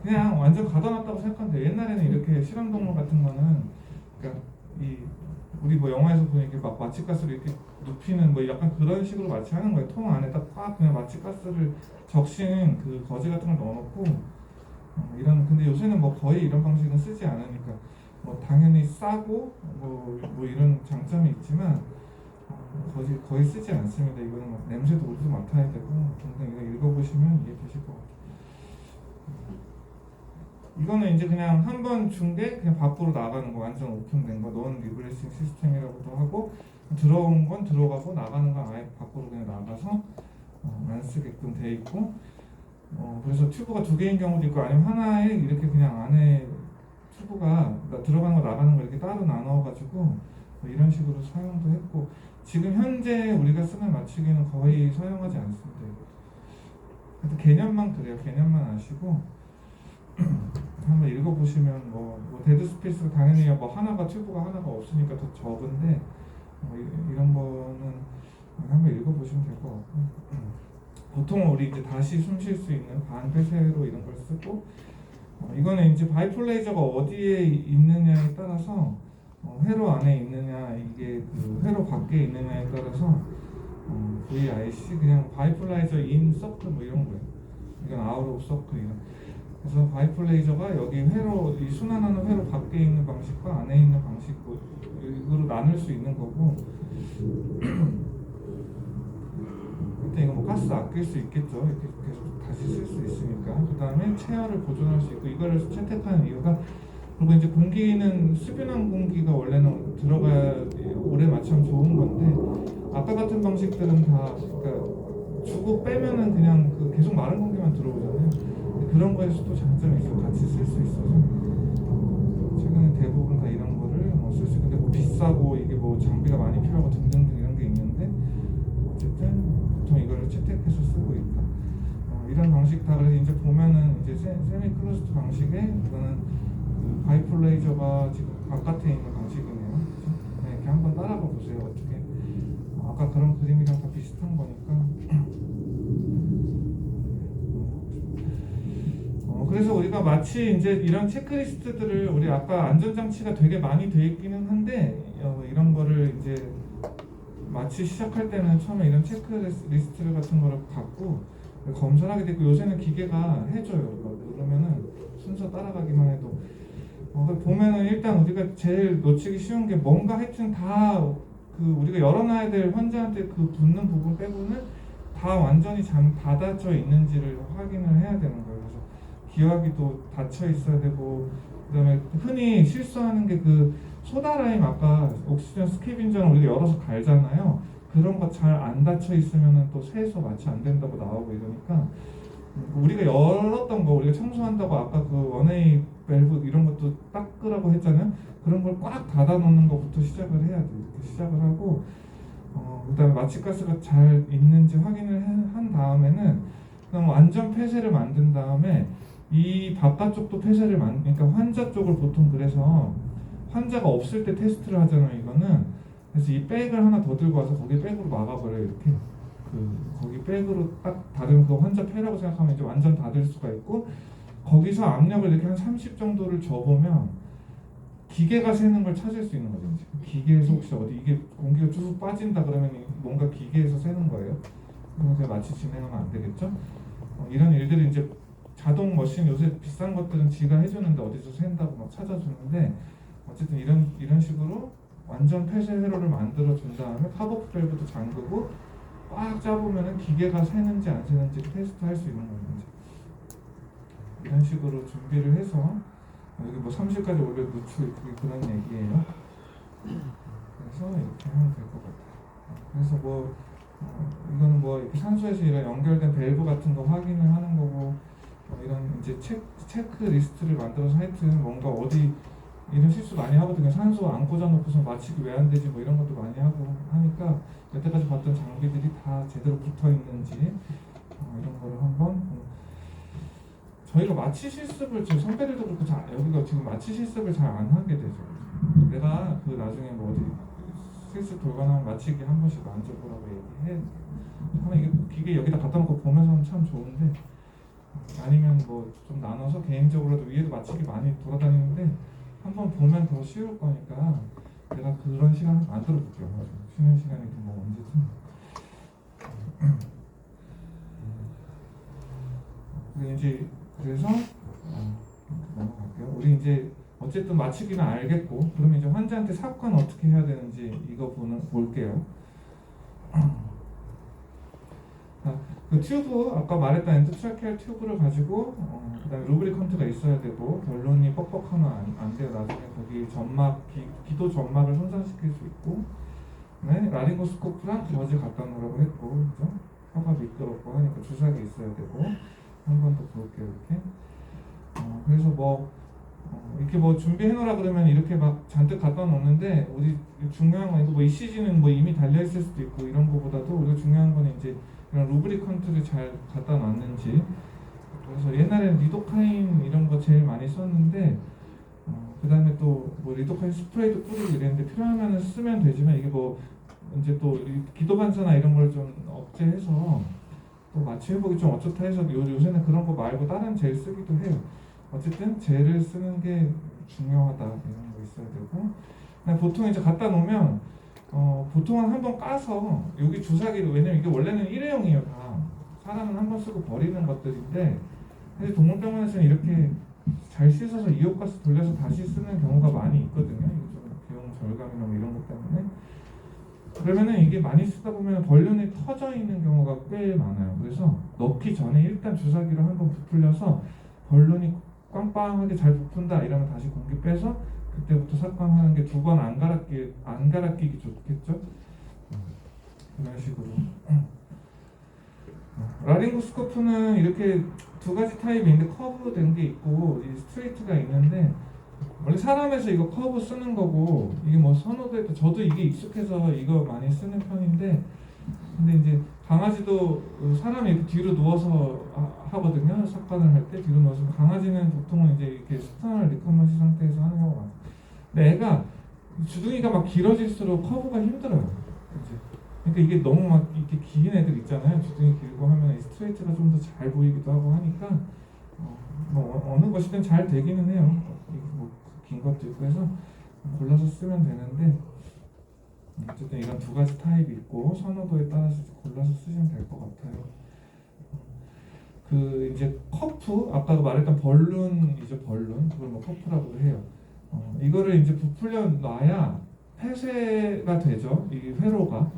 그냥 완전 가둬놨다고 생각하면 돼요. 옛날에는 이렇게 실험동물 같은 거는 그러니까 우리 뭐 영화에서 보면 이렇게 막 마취가스를 이렇게 눕히는 뭐 약간 그런 식으로 마취하는 거예요. 통 안에 딱 그냥 마취가스를 적신 그 거즈 같은 걸 넣어놓고 근데 요새는 뭐 거의 이런 방식은 쓰지 않으니까 뭐 당연히 싸고 뭐 이런 장점이 있지만 거의 쓰지 않습니다. 이거는 막 냄새도 우리도 맡아야 되고 굉장히 이거 읽어보시면 이해되실 것 같아요. 이거는 이제 그냥 한 번 준 게 그냥 밖으로 나가는 거, 완전 오픈된 거, 논 리브레싱 시스템이라고도 하고, 들어온 건 들어가고 나가는 건 아예 밖으로 그냥 나가서 안 쓰게끔 돼 있고, 그래서 튜브가 두 개인 경우도 있고, 아니면 하나에 이렇게 그냥 안에 튜브가 들어가는 거 나가는 거 이렇게 따로 나눠가지고 뭐 이런 식으로 사용도 했고, 지금 현재 우리가 쓰는 마취기는 거의 사용하지 않습니다. 그래서 개념만 그래요. 개념만 아시고 한번 읽어보시면 뭐 데드 스페이스가 당연히 뭐 튜브가 하나가 없으니까 더 적은데 이런 거는 한번 읽어보시면 될 것 같고, 보통 우리 이제 다시 숨 쉴 수 있는 반폐쇄로 이런 걸 쓰고, 이거는 이제 바이폴레이저가 어디에 있느냐에 따라서 회로 안에 있느냐, 이게 그 회로 밖에 있느냐에 따라서 VIC 그냥 바이폴라이저 인 서클 뭐 이런 거예요. 이건 아웃 오브 서클 이런. 그래서 바이폴라이저가 여기 회로 이 순환하는 회로 밖에 있는 방식과 안에 있는 방식으로 나눌 수 있는 거고. 일단 이거 뭐 가스 아낄 수 있겠죠. 이렇게 계속 다시 쓸 수 있으니까. 그 다음에 체열을 보존할 수 있고 이거를 채택하는 이유가 그리고 이제 공기는 수변한 공기가 원래는 들어가야 오래 마시면 좋은 건데 아까 같은 방식들은 다 그러니까 주고 빼면은 그냥 그 계속 마른 공기만 들어오잖아요. 근데 그런 거에서 또 장점이 있어 같이 쓸 수 있어서 최근에 대부분 다 이런 거를 뭐 쓸 수 있는데 뭐 비싸고 이게 뭐 장비가 많이 필요하고 등등등 이런 게 있는데 어쨌든 보통 이거를 채택해서 쓰고 있다. 이런 방식 다 그래서 이제 보면은 이제 세미 클로즈드 방식에 이거는 그 바이폴레이저가 지금 바깥에 있는 방식이네요. 그렇죠? 네, 이렇게 한번 따라가 보세요. 어떻게 아까 그런 그림이랑 다 비슷한 거니까. 그래서 우리가 마치 이제 이런 체크리스트들을 우리 아까 안전장치가 되게 많이 돼 있기는 한데 이런 거를 이제 마치 시작할 때는 처음에 이런 체크리스트 같은 거를 갖고 검사를 하게 되고 요새는 기계가 해줘요. 그러면은 순서 따라가기만 해도 보면은 일단 우리가 제일 놓치기 쉬운 게 뭔가 하여튼 다 그 우리가 열어놔야 될 환자한테 그 붙는 부분 빼고는 다 완전히 닫아져 있는지를 확인을 해야 되는 거예요. 그래서 기화기도 닫혀 있어야 되고 그다음에 흔히 실수하는 게 그 소다라임 아까 옥시전 스케빈저는 우리가 열어서 갈잖아요. 그런 거 잘 안 닫혀 있으면은 또 세서 마취 안 된다고 나오고 이러니까 우리가 열었던 거 우리가 청소한다고 아까 그 원웨이 밸브 이런 것도 닦으라고 했잖아요. 그런 걸 꽉 닫아 놓는 것부터 시작을 해야 돼. 이렇게 시작을 하고 그다음에 마취가스가 잘 있는지 확인을 한 다음에는 그냥 완전 폐쇄를 만든 다음에 이 바깥쪽도 폐쇄를 그러니까 환자 쪽을 보통 그래서 환자가 없을 때 테스트를 하잖아요. 이거는 그래서 이 백을 하나 더 들고 와서 거기 백으로 막아버려요. 이렇게 거기 백으로 딱 닫으면 그 환자 폐라고 생각하면 이제 완전 닫을 수가 있고 거기서 압력을 이렇게 한 30 정도를 줘보면 기계가 새는 걸 찾을 수 있는 거죠. 기계에서 혹시 어디 이게 공기가 쭉 빠진다 그러면 뭔가 기계에서 새는 거예요. 그럼 제가 마취 진행하면 안 되겠죠? 이런 일들이 이제 자동 머신 요새 비싼 것들은 지가 해주는데 어디서 샌다고 막 찾아주는데 어쨌든 이런 식으로 완전 폐쇄 회로를 만들어 준 다음에 팝업 밸브도 잠그고 꽉 잡으면은 기계가 새는지 안 새는지 테스트할 수 있는 거예요. 이런 식으로 준비를 해서 여기 뭐 30까지 올려 놓고 그런 얘기예요. 그래서 이렇게 하면 될 것 같아요. 그래서 뭐 이거는 뭐 이렇게 산소에서 이런 연결된 밸브 같은 거 확인을 하는 거고 이런 이제 체크 리스트를 만들어서 하여튼 뭔가 어디 이런 실수 많이 하거든요. 산소 안 꽂아놓고서 마취기 왜 안 되지 뭐 이런 것도 많이 하고 하니까 여태까지 봤던 장비들이 다 제대로 붙어 있는지 이런 거를 한번 저희가 마취 실습을 제 선배들도 그렇고 여기가 지금 마취 실습을 잘 안 하게 되죠. 내가 그 나중에 뭐 어디 실습 돌거나 마취기 한 번씩 만져보라고 얘기해. 하면 이게 기계 여기다 갖다 놓고 보면서 하면 참 좋은데 아니면 뭐 좀 나눠서 개인적으로도 위에도 마취기 많이 돌아다니는데 한번 보면 더 쉬울 거니까 내가 그런 시간을 만들어 볼게요. 쉬는 시간이든 뭐 언제든. 이제 그래서 넘어갈게요. 우리 이제 어쨌든 마취기는 알겠고 그러면 이제 환자한테 삽관 어떻게 해야 되는지 이거 볼게요. 그 튜브 아까 말했던 엔도트라케알 튜브를 가지고 그다음에 루브리컨트가 있어야 되고 결론이 뻑뻑하면 안 돼요. 나중에 거기 점막 기도 점막을 손상시킬 수 있고 네, 라링고스코프랑 거즈 갖다 놓으라고 했고 그죠? 혀가 미끄럽고 하니까 주사기 있어야 되고 한 번 더 볼게요. 이렇게 그래서 뭐 이렇게 뭐 준비해 놓으라 그러면 이렇게 막 잔뜩 갖다 놓는데 우리 중요한 건 이거 뭐 ECG는 뭐 이미 달려 있을 수도 있고 이런 거보다도 우리가 중요한 거는 이제 이런 루브리컨트를 잘 갖다 놨는지. 그래서 옛날에는 리도카인 이런 거 제일 많이 썼는데 그 다음에 또 뭐 리도카인 스프레이도 뿌리고 이랬는데 필요하면 쓰면 되지만 이게 뭐 이제 또 기도 반사나 이런 걸 좀 억제해서 또 마취 회복이 좀 어쩌다 해서 요새는 그런 거 말고 다른 젤 쓰기도 해요. 어쨌든 젤을 쓰는 게 중요하다 이런 거 있어야 되고. 보통 이제 갖다 놓으면 보통은 한번 까서 여기 주사기로, 왜냐면 이게 원래는 일회용이에요 다. 사람은 한번 쓰고 버리는 것들인데 사실 동물병원에서는 이렇게 잘 씻어서 이옥가스 돌려서 다시 쓰는 경우가 많이 있거든요. 이거 좀 비용 절감이나 뭐 이런 것 때문에. 그러면은 이게 많이 쓰다 보면 벌룬이 터져 있는 경우가 꽤 많아요. 그래서 넣기 전에 일단 주사기로 한번 부풀려서 벌룬이 빵빵하게 잘 부푼다 이러면 다시 공기 빼서 그때부터 삭감하는 게 두 번 안 갈아끼기 좋겠죠. 이런 식으로. 라링고스코프는 이렇게 두 가지 타입이 있는데 커브된 게 있고 이 스트레이트가 있는데, 원래 사람에서 이거 커브 쓰는 거고 이게 뭐 선호도에 저도 이게 익숙해서 이거 많이 쓰는 편인데, 근데 이제 강아지도 사람이 이렇게 뒤로 누워서 하거든요. 삭관을 할 때 뒤로 누워서. 강아지는 보통은 이제 이렇게 스터널 리커먼시 상태에서 하는 경우가 많아요. 근데 애가 주둥이가 막 길어질수록 커브가 힘들어요. 그치? 그러니까 이게 너무 막 이렇게 긴 애들 있잖아요. 주둥이 길고 하면 이 스트레이트가 좀 더 잘 보이기도 하고 하니까 뭐 어느 것이든 잘 되기는 해요. 뭐 긴 것도 있고 해서 골라서 쓰면 되는데, 어쨌든 이런 두 가지 타입이 있고 선호도에 따라서 골라서 쓰시면 될 것 같아요. 그 이제 커프, 아까 말했던 벌룬이죠. 벌룬, 그걸 뭐 커프라고도 해요. 이거를 이제 부풀려 놔야 폐쇄가 되죠. 이 회로가.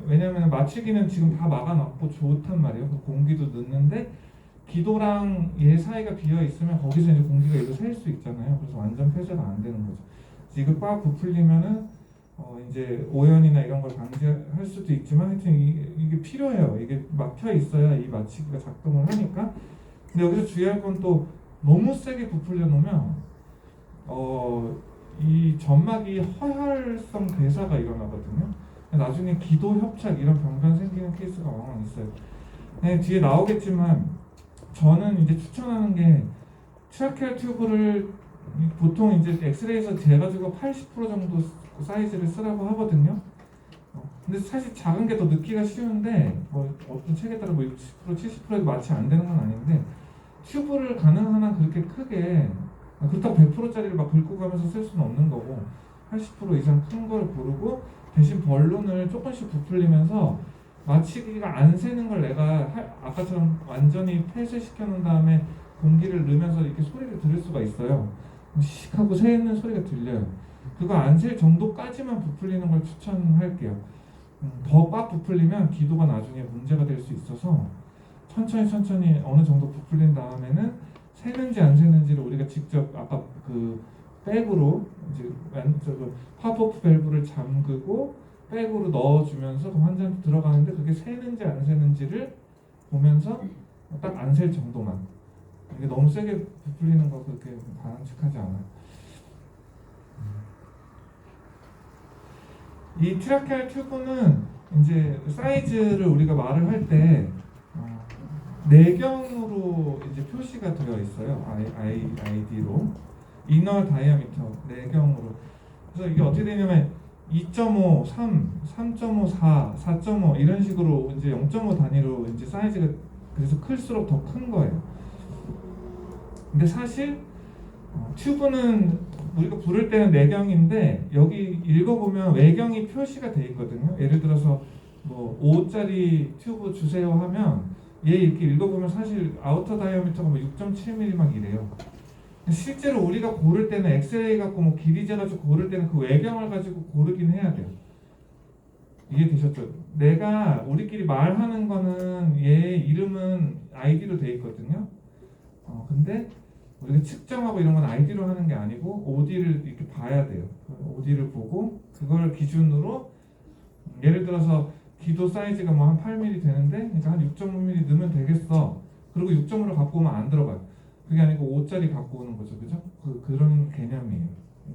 왜냐하면 마취기는 지금 다 막아놨고 좋단 말이에요. 그 공기도 넣는데 기도랑 얘 사이가 비어 있으면 거기서 이제 공기가 일로 셀 수 있잖아요. 그래서 완전 폐쇄가 안 되는 거죠. 그래서 이거 꽉 부풀리면은 이제 오염이나 이런 걸 방지할 수도 있지만 하여튼 이게 필요해요. 이게 막혀 있어야 이 마취기가 작동을 하니까. 근데 여기서 주의할 건 또 너무 세게 부풀려 놓으면 이 점막이 허혈성 괴사가 일어나거든요. 나중에 기도 협착 이런 병변 생기는 케이스가 왕왕 있어요. 네, 뒤에 나오겠지만 저는 이제 추천하는 게 트라케알 튜브를 보통 이제 엑스레이에서 재가지고 80% 정도 사이즈를 쓰라고 하거든요. 근데 사실 작은 게 더 넣기가 쉬운데 뭐 어떤 책에 따라 뭐 60%, 70%에도 마치 안 되는 건 아닌데, 튜브를 가능한 한 그렇게 크게, 그렇다고 100%짜리를 막 긁고 가면서 쓸 수는 없는 거고 80% 이상 큰 걸 고르고 대신 벌룬을 조금씩 부풀리면서 마취기가 안 새는 걸 내가 아까처럼 완전히 폐쇄시켜 놓은 다음에 공기를 넣으면서 이렇게 소리를 들을 수가 있어요. 씩 하고 새는 소리가 들려요. 그거 안 셀 정도까지만 부풀리는 걸 추천할게요. 더 꽉 부풀리면 기도가 나중에 문제가 될 수 있어서 천천히 어느 정도 부풀린 다음에는 새는지 안 새는지를 우리가 직접 아까 그 백으로 이제 팝업 밸브를 잠그고 백으로 넣어주면서 그 환자한테 들어가는데 그게 새는지 안 새는지를 보면서 딱 안 셀 정도만. 이게 너무 세게 부풀리는 거 그렇게 바람직하지 않아요. 이 트라케알 튜브는 이제 사이즈를 우리가 말을 할 때 내경으로 이제 표시가 되어 있어요. 아이디로 이너 다이아미터 내경으로. 그래서 이게 어떻게 되냐면 2.5, 3, 3.5, 4, 4.5 이런 식으로 이제 0.5 단위로 이제 사이즈가 그래서 클수록 더 큰 거예요. 근데 사실 튜브는 우리가 부를 때는 내경인데 여기 읽어보면 외경이 표시가 돼 있거든요. 예를 들어서 뭐 5짜리 튜브 주세요 하면 얘 이렇게 읽어보면 사실 아우터 다이아미터가 뭐 6.7mm 막 이래요. 실제로 우리가 고를 때는 엑스레이 갖고 뭐 길이 재가지고 고를 때는 그 외경을 가지고 고르긴 해야 돼요. 이해되셨죠? 내가 우리끼리 말하는 거는 얘 이름은 아이디로 돼 있거든요. 근데 우리가 측정하고 이런 건 아이디로 하는 게 아니고 OD를 이렇게 봐야 돼요. OD를 보고 그걸 기준으로 예를 들어서 기도 사이즈가 뭐 한 8mm 되는데 그러니까 한 6.5mm 넣으면 되겠어. 그리고 6.5로 갖고 오면 안 들어가요. 그게 아니고 5짜리 갖고 오는 거죠. 그죠? 그런 개념이에요.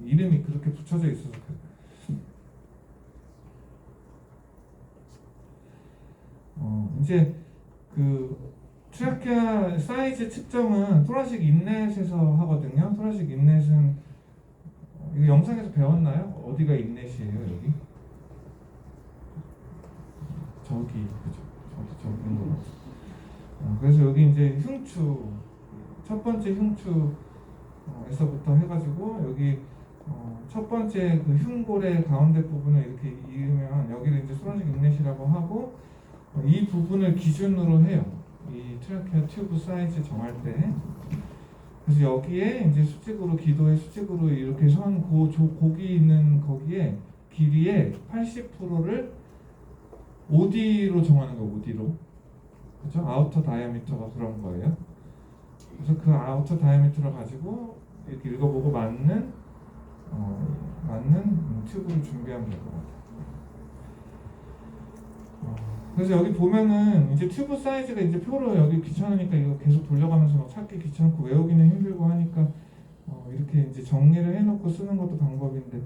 이름이 그렇게 붙여져 있어서 이제 그 트라케아 사이즈 측정은 토라식 인넷에서 하거든요. 토라식 인넷은 이거 영상에서 배웠나요? 어디가 인넷이에요? 여기? 저기 그죠? 저기인 거 같아요. 그래서 여기 이제 흉추 첫 번째 흉추에서부터 해가지고 여기 첫 번째 그 흉골의 가운데 부분을 이렇게 이으면 여기를 이제 소라식 인렛이라고 하고 이 부분을 기준으로 해요. 이 트라케아 튜브 사이즈 정할 때. 그래서 여기에 이제 수직으로 기도의 수직으로 이렇게 선 곡이 있는 거기에 길이의 80%를 OD로 정하는 거예요. OD로. 그죠? 아우터 다이아미터가 그런 거예요. 그래서 그 아우터 다이아미터를 가지고 이렇게 읽어보고 맞는 튜브를 준비하면 될 것 같아요. 그래서 여기 보면은 이제 튜브 사이즈가 이제 표로 여기 귀찮으니까 이거 계속 돌려가면서 막 찾기 귀찮고 외우기는 힘들고 하니까 이렇게 이제 정리를 해놓고 쓰는 것도 방법인데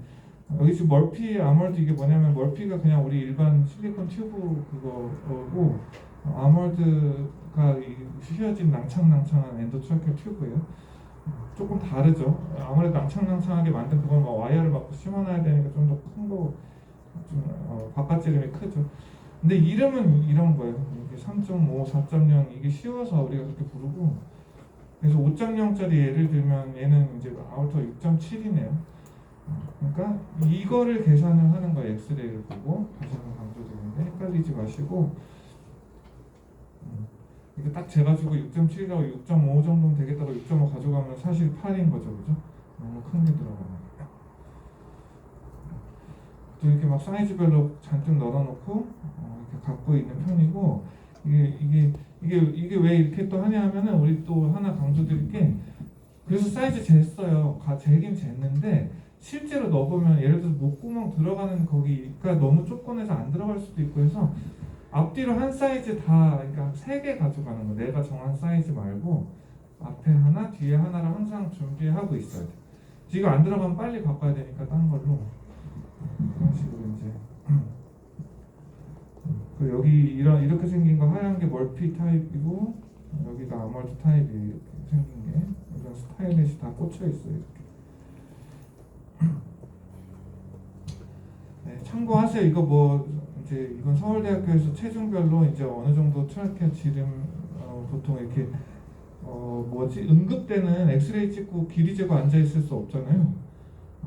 여기 지금 멀피 아몰드 이게 뭐냐면 멀피가 그냥 우리 일반 실리콘 튜브 그거고 아몰드가 이 휘어진 낭창낭창한 엔도트라케아 튜브예요. 조금 다르죠. 아무래도 낭창낭창하게 만든 그건 막 와이어를 막 심어놔야 되니까 좀 더 큰 거, 좀 바깥지름이 크죠. 근데 이름은 이런 거예요. 이게 3.5, 4.0 이게 쉬워서 우리가 그렇게 부르고 그래서 5.0짜리 예를 들면 얘는 이제 아우터 6.7이네요. 그러니까 이거를 계산을 하는 거예요. 엑스레이를 보고 다시 한번 강조드리는데 헷갈리지 마시고 이거 딱 재가지고 6.7이라고 6.5 정도면 되겠다고 6.5 가져가면 사실 8인 거죠, 그죠? 너무 큰 게 들어가면 또 이렇게 막 사이즈별로 잔뜩 넣어놓고 이렇게 갖고 있는 편이고 이게 왜 이렇게 또 하냐 하면은 우리 또 하나 강조드릴 게 그래서 사이즈 쟀어요. 재긴 쟀는데 실제로 넣어보면 예를 들어서 목구멍 들어가는 거기가 너무 좁거나서 안 들어갈 수도 있고 해서 앞뒤로 한 사이즈 다 그러니까 3개 가져가는 거. 내가 정한 사이즈 말고 앞에 하나 뒤에 하나를 항상 준비하고 있어야 돼. 지금 안 들어가면 빨리 바꿔야 되니까 딴 걸로 그런 식으로 이제 그 여기 이렇게 생긴 거 하얀 게 멀피 타입이고 여기가 아몰드 타입이 이렇게 생긴 게 이런 스타일렛이 다 꽂혀 있어요. 이렇게. 네, 참고하세요. 이거 뭐 이제 이건 서울대학교에서 체중별로 이제 어느 정도 트라케아 지름 보통 이렇게 응급되는 엑스레이 찍고 길이 재고 앉아 있을 수 없잖아요.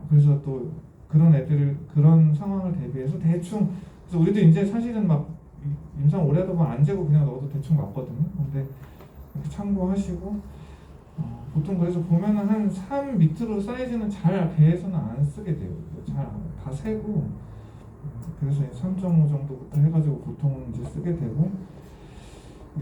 그래서 또 그런 애들을 그런 상황을 대비해서 대충 그래서 우리도 이제 사실은 막 임상 오래 하다 보면 안 재고 그냥 넣어도 대충 맞거든요. 근데 이렇게 참고하시고 보통 그래서 보면은 한 3 밑으로 사이즈는 잘 배에서는 안 쓰게 돼요. 잘 다 세고 그래서 3.5 정도부터 해가지고 보통은 이제 쓰게 되고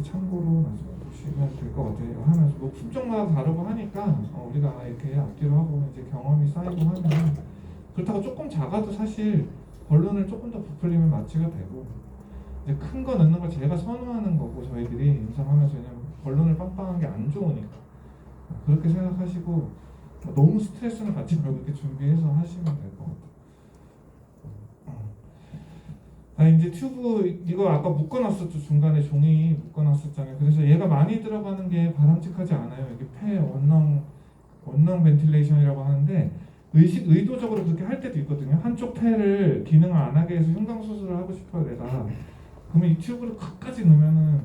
참고로 나중에 보시면 될 것 같아요. 하면서 뭐 품종마다 다르고 하니까 우리가 이렇게 앞뒤로 하고 이제 경험이 쌓이고 하면 그렇다고 조금 작아도 사실 벌룬을 조금 더 부풀리면 마취가 되고 이제 큰 거 넣는 걸 제가 선호하는 거고 저희들이 임상하면서 왜냐면 벌룬을 빵빵한 게 안 좋으니까 그렇게 생각하시고 너무 스트레스는 받지 말고 이렇게 준비해서 하시면 될 것 같아요. 이제 튜브 이거 아까 묶어놨었죠. 중간에 종이 묶어놨었잖아요. 그래서 얘가 많이 들어가는 게 바람직하지 않아요. 이게 폐 원룸 벤틸레이션이라고 하는데 의도적으로 그렇게 할 때도 있거든요. 한쪽 폐를 기능을 안 하게 해서 흉곽 수술을 하고 싶어요 내가. 그러면 이 튜브를 끝까지 넣으면은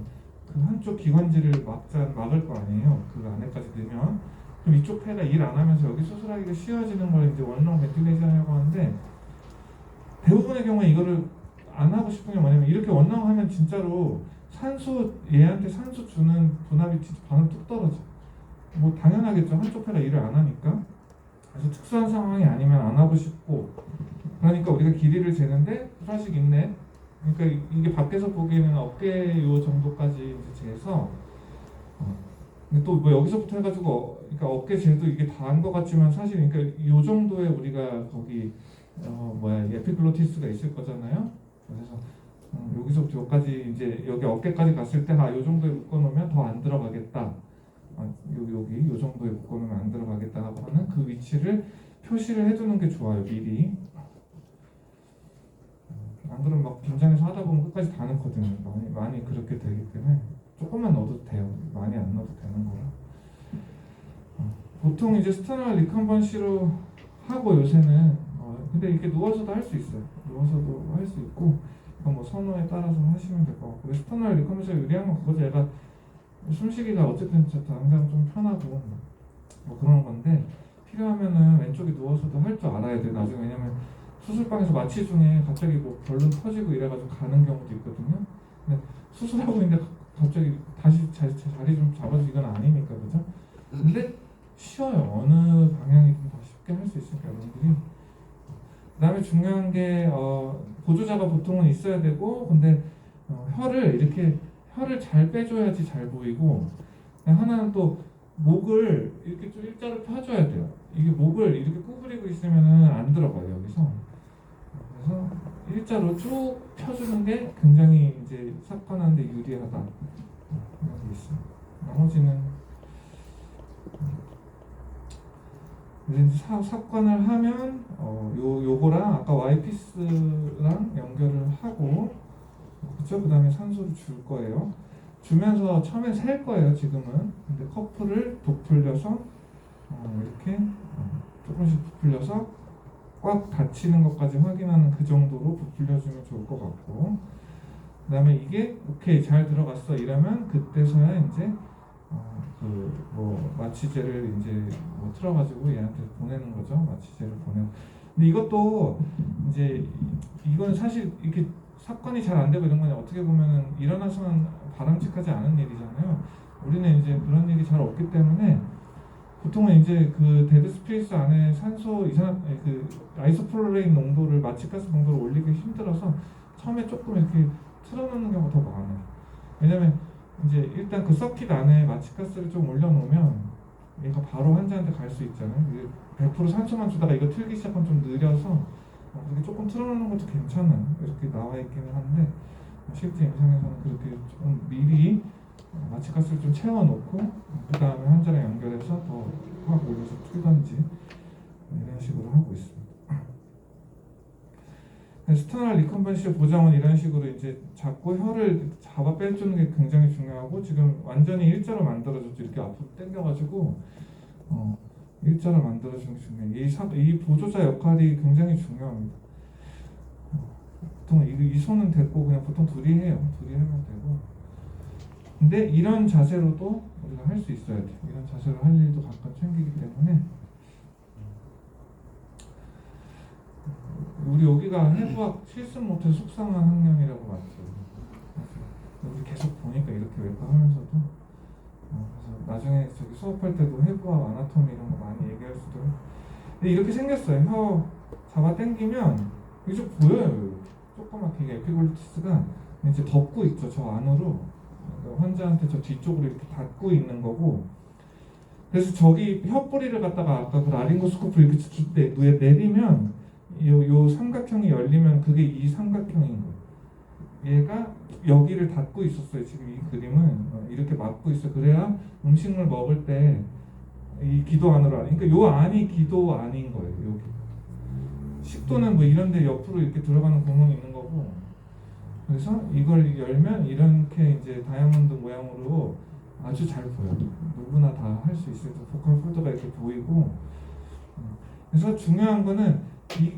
그 한쪽 기관지를 막을 거 아니에요. 그 안에까지 넣으면 그럼 이쪽 폐가 일 안 하면서 여기 수술하기가 쉬워지는 걸 이제 원룸 벤틸레이션이라고 하는데 대부분의 경우에 이거를 안 하고 싶은 게 뭐냐면 이렇게 원룸하면 진짜로 얘한테 산소 주는 분압이 진짜 반은 뚝 떨어져. 뭐 당연하겠죠. 한쪽 폐가 일을 안 하니까. 그래서 특수한 상황이 아니면 안 하고 싶고 그러니까 우리가 길이를 재는데 플라스틱 있네. 그러니까 이게 밖에서 보기에는 어깨 요 정도까지 이제 재서 근데 또 뭐 여기서부터 해가지고 그러니까 어깨 재도 이게 다 한 것 같지만 사실 그러니까 요 정도에 우리가 거기 에피글로티스가 있을 거잖아요. 그래서 여기서부터 여기까지 이제 여기 어깨까지 갔을 때 요 정도에 묶어놓으면 더 안 들어가겠다. 여기 요 정도에 묶어놓으면 안 들어가겠다 하고 하는 그 위치를 표시를 해두는 게 좋아요. 미리. 안 그러면 막 긴장해서 하다 보면 끝까지 다 넣거든요. 많이 그렇게 되기 때문에 조금만 넣어도 돼요. 많이 안 넣어도 되는 거라. 보통 이제 스터널 리컨번시로 하고 요새는 근데 이렇게 누워서도 할 수 있어요. 누워서도 할 수 있고 뭐 선호에 따라서 하시면 될 것 같고 스터널 리컨번시가 유리한 건 그거죠. 얘가 숨쉬기가 어쨌든 항상 좀 편하고 뭐 그런 건데 필요하면은 왼쪽에 누워서도 할 줄 알아야 돼 나중에. 왜냐면 수술방에서 마취 중에 갑자기 뭐 결론 터지고 이래가지고 가는 경우도 있거든요. 근데 수술하고 있는데 갑자기 다시 자리 좀 잡아주고 이건 아니니까, 그죠? 근데 쉬워요. 어느 방향이든 다 쉽게 할 수 있으니까 여러분들이. 그다음에 중요한 게 보조자가 보통은 있어야 되고, 근데 혀를 잘 빼줘야지 잘 보이고, 하나는 또 목을 이렇게 좀 일자로 펴줘야 돼요. 이게 목을 이렇게 구부리고 있으면은 안 들어가요 여기서. 그래서 일자로 쭉 펴주는 게 굉장히 이제 삭관하는데 유리하다. 그런 게 있어요. 나머지는 이제 삽관을 하면 요거랑 아까 와이피스랑 연결을 하고, 그쵸? 그 다음에 산소를 줄 거예요. 주면서 처음에 셀 거예요 지금은. 근데 커프를 부풀려서 이렇게 조금씩 부풀려서 꽉 닫히는 것까지 확인하는 그 정도로 부풀려주면 좋을 것 같고, 그 다음에 이게 오케이 잘 들어갔어 이러면 그때서야 이제 그 뭐 마취제를 이제 뭐 틀어가지고 얘한테 보내는 거죠. 마취제를 보내고. 근데 이것도 이제 이건 사실 이렇게 사건이 잘 안 되고 이런 건 어떻게 보면은 일어나서는 바람직하지 않은 일이잖아요. 우리는 이제 그런 일이 잘 없기 때문에 보통은 이제 그 데드 스페이스 안에 산소 그 아이소플로레인 농도를 마취가스 농도를 올리기 힘들어서 처음에 조금 이렇게 틀어놓는 경우가 더 많아요. 왜냐면 이제 일단 그 서킷 안에 마취가스를 좀 올려놓으면 얘가 바로 환자한테 갈 수 있잖아요. 100% 산소만 주다가 이거 틀기 시작하면 좀 느려서 그렇게 조금 틀어놓는 것도 괜찮아요. 이렇게 나와 있기는 한데 실제 임상에서는 그렇게 좀 미리 마취가스를 좀 채워놓고 그 다음에 환자랑 연결해서 더 확 올려서 틀던지 이런 식으로 하고 있습니다. 스터널 리컨버션 보장은 이런 식으로 이제 잡고 혀를 잡아 빼주는 게 굉장히 중요하고, 지금 완전히 일자로 만들어줬죠. 이렇게 앞으로 당겨가지고 일자로 만들어주는 게 중요해요. 이 보조자 역할이 굉장히 중요합니다. 보통 이 손은 됐고 그냥 보통 둘이 해요. 둘이 하면 되고. 근데 이런 자세로도 우리가 할 수 있어야 돼. 이런 자세로 할 일도 가끔 챙기기 때문에 우리 여기가 해부학 실습 못해서 속상한 학년이라고 맞죠. 우리 계속 보니까 이렇게 외과하면서도 그래서 나중에 저기 수업할 때도 해부학 아나토미 이런 거 많이 얘기할 수도 해요. 근데 이렇게 생겼어요. 혀 잡아 당기면 이게 좀 보여요. 조그맣게 이게 에피글로티스가 이제 덮고 있죠. 저 안으로. 그러니까 환자한테 저 뒤쪽으로 이렇게 닫고 있는 거고, 그래서 저기 혀뿌리를 갖다가 아까 그 라링고스코프 이렇게 내리면 요 삼각형이 열리면 그게 이 삼각형인 거예요. 얘가 여기를 닫고 있었어요. 지금 이 그림은 이렇게 막고 있어. 그래야 음식물 먹을 때 이 기도 안으로 그러니까 요 안이 기도 안인 거예요. 여기 식도는 뭐 이런데 옆으로 이렇게 들어가는 구멍이 있는 거고, 그래서 이걸 열면 이렇게 이제 다이아몬드 모양으로 아주 잘 보여요. 누구나 다 할 수 있어요. 보컬 폴더가 이렇게 보이고. 그래서 중요한 거는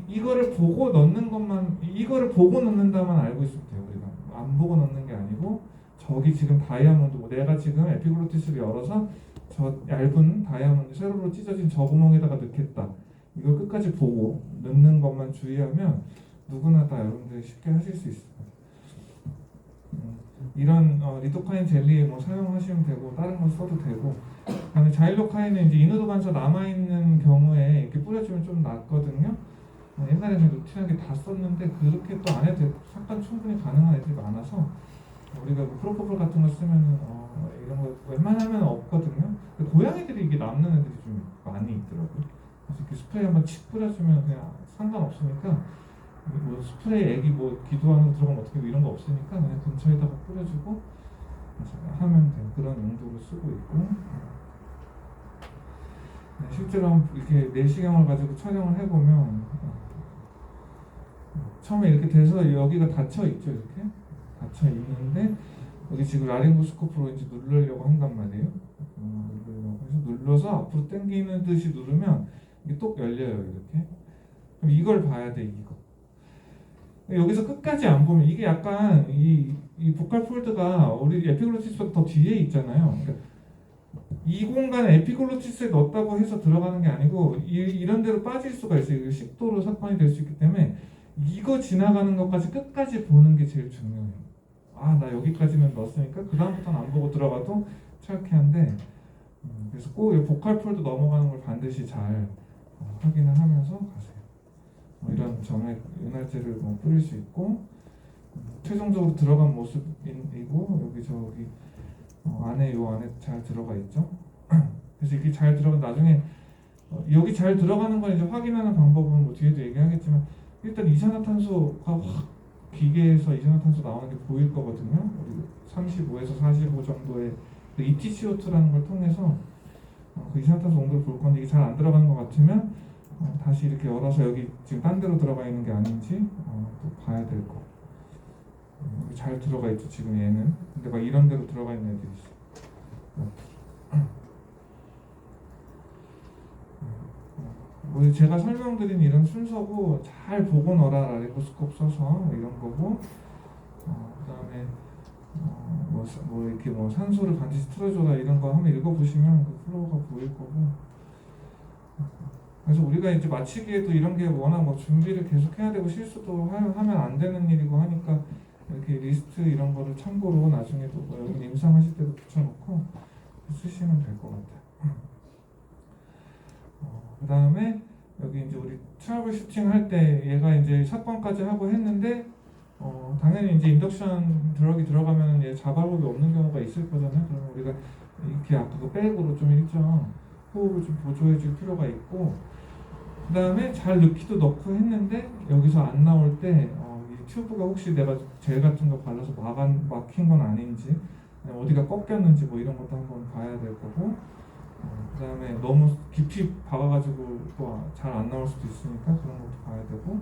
이거를 보고 넣는 것만, 이거를 보고 넣는다만 알고 있으면 돼요. 우리가 안 보고 넣는 게 아니고 저기 지금 다이아몬드, 내가 지금 에피글로티스를 열어서 저 얇은 다이아몬드 세로로 찢어진 저 구멍에다가 넣겠다. 이걸 끝까지 보고 넣는 것만 주의하면 누구나 다 여러분들이 쉽게 하실 수 있어요. 이런 리도카인 젤리 뭐 사용하시면 되고 다른 거 써도 되고, 그다음에 자일로카인은 이제 인후도 반사 남아 있는 경우에 이렇게 뿌려주면 좀 낫거든요. 옛날에는 루틴하게 다 썼는데 그렇게 또 안 해도 되고 잠깐 충분히 가능한 애들이 많아서 우리가 프로포폴 같은 거 쓰면은 이런 거 웬만하면 없거든요. 근데 고양이들이 이게 남는 애들이 좀 많이 있더라고요. 그래서 이렇게 스프레이 한번 칙 뿌려주면 그냥 상관없으니까, 뭐 스프레이 액이 뭐 기도 안으로 들어가면 어떻게 이런 거 없으니까 그냥 근처에다가 뿌려주고 하면 돼요. 그런 용도로 쓰고 있고, 실제로 이렇게 내시경을 가지고 촬영을 해보면 처음에 이렇게 돼서 여기가 닫혀 있죠. 이렇게 닫혀 있는데 여기 지금 라링고스코프로 이제 누르려고 한단 말이에요. 누르려고 해서 눌러서 앞으로 당기는 듯이 누르면 이게 똑 열려요. 이렇게. 그럼 이걸 봐야 돼. 이거. 여기서 끝까지 안 보면 이게 약간 이 보컬 폴드가 우리 에피글로티스보다 더 뒤에 있잖아요. 그러니까 이 공간에 에피글로티스에 넣었다고 해서 들어가는 게 아니고 이런 데로 빠질 수가 있어요. 이거 식도로 사건이 될 수 있기 때문에 이거 지나가는 것까지 끝까지 보는 게 제일 중요해요. 아, 나 여기까지는 넣었으니까 그 다음부터는 안 보고 들어가도 트라키아인데, 그래서 꼭 이 보컬폴도 넘어가는 걸 반드시 잘 확인을 하면서 가세요. 이런 점에 은할제를 뿌릴 수 있고, 최종적으로 들어간 모습이고, 여기 저기 안에 요 안에 잘 들어가 있죠. 그래서 이게 잘 들어가 나중에 여기 잘 들어가는 걸 이제 확인하는 방법은 뭐 뒤에도 얘기하겠지만, 일단 이산화탄소가 확 기계에서 이산화탄소 나오는 게 보일 거거든요. 우리 35에서 45 정도의 그 EtCO2라는 걸 통해서 그 이산화탄소 농도를 볼 건데, 이게 잘 안 들어가는 것 같으면 다시 이렇게 열어서 여기 지금 딴 데로 들어가 있는 게 아닌지 또 봐야 될 거. 여기 잘 들어가 있죠 지금 얘는. 근데 막 이런 데로 들어가 있는 애들이 있어. 뭐 제가 설명드린 이런 순서고, 잘 보고 넣어라. 라리보스콥 써서 이런 거고, 그다음에 뭐 이렇게 뭐 산소를 반드시 틀어줘라 이런 거 한번 읽어보시면 그 플로우가 보일 거고. 그래서 우리가 이제 마치기에도 이런 게 워낙 뭐 준비를 계속 해야 되고 실수도 하면 안 되는 일이고 하니까, 이렇게 리스트 이런 거를 참고로 나중에도 뭐 여기 임상하실 때도 붙여놓고 쓰시면 될 것 같아요. 그 다음에 여기 이제 우리 트러블 슈팅 할 때 얘가 이제 사건까지 하고 했는데, 당연히 이제 인덕션 드럭이 들어가면 얘 자발호흡이 없는 경우가 있을 거잖아요. 그러면 우리가 이렇게 아까 그 백으로 좀 일정 호흡을 좀 보조해 줄 필요가 있고, 그 다음에 잘 넣기도 넣고 했는데 여기서 안 나올 때 이 튜브가 혹시 내가 젤 같은 거 발라서 막힌 건 아닌지, 어디가 꺾였는지 뭐 이런 것도 한번 봐야 될 거고, 그 다음에 너무 깊이 박아가지고 또 잘 안 나올 수도 있으니까 그런 것도 봐야 되고,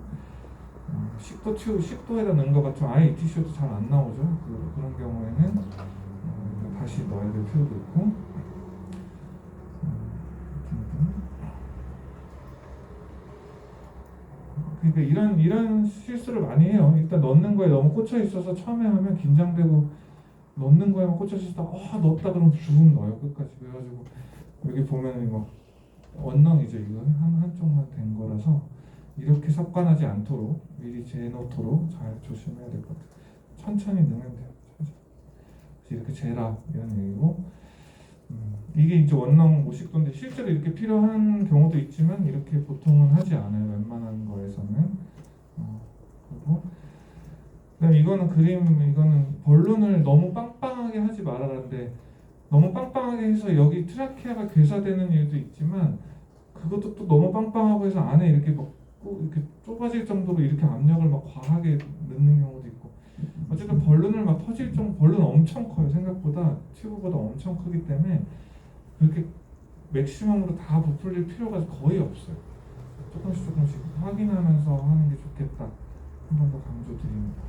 식도에다 넣은 것 같으면 아예 EtCO도 잘 안 나오죠. 그런 경우에는 다시 넣어야 될 필요도 있고, 그러니까 이런 실수를 많이 해요. 일단 넣는 거에 너무 꽂혀 있어서 처음에 하면 긴장되고, 넣는 거에만 꽂혀 있다가 넣었다 그러면 쭉 넣어요 끝까지. 그래가지고 여기 보면은 뭐 원렁이죠. 이거 한쪽만 된 거라서 이렇게 습관하지 않도록 미리 재놓도록 잘 조심해야 될 것 같아요. 천천히 넣으면 돼요. 천천히. 이렇게 재라 이런 얘기고, 이게 이제 원렁 모식도인데 실제로 이렇게 필요한 경우도 있지만 이렇게 보통은 하지 않아요. 웬만한 거에서는. 그리고 그다음에 이거는 벌룬을 너무 빵빵하게 하지 말아라는데, 너무 빵빵하게 해서 여기 트라키아가 괴사되는 일도 있지만, 그것도 또 너무 빵빵하고 해서 안에 이렇게 막 이렇게 좁아질 정도로 이렇게 압력을 막 과하게 넣는 경우도 있고, 어쨌든 벌룬을 막 터질 정도, 벌룬 엄청 커요. 생각보다 튜브보다 엄청 크기 때문에 그렇게 맥시멈으로 다 부풀릴 필요가 거의 없어요. 조금씩 확인하면서 하는 게 좋겠다. 한 번 더 강조드립니다.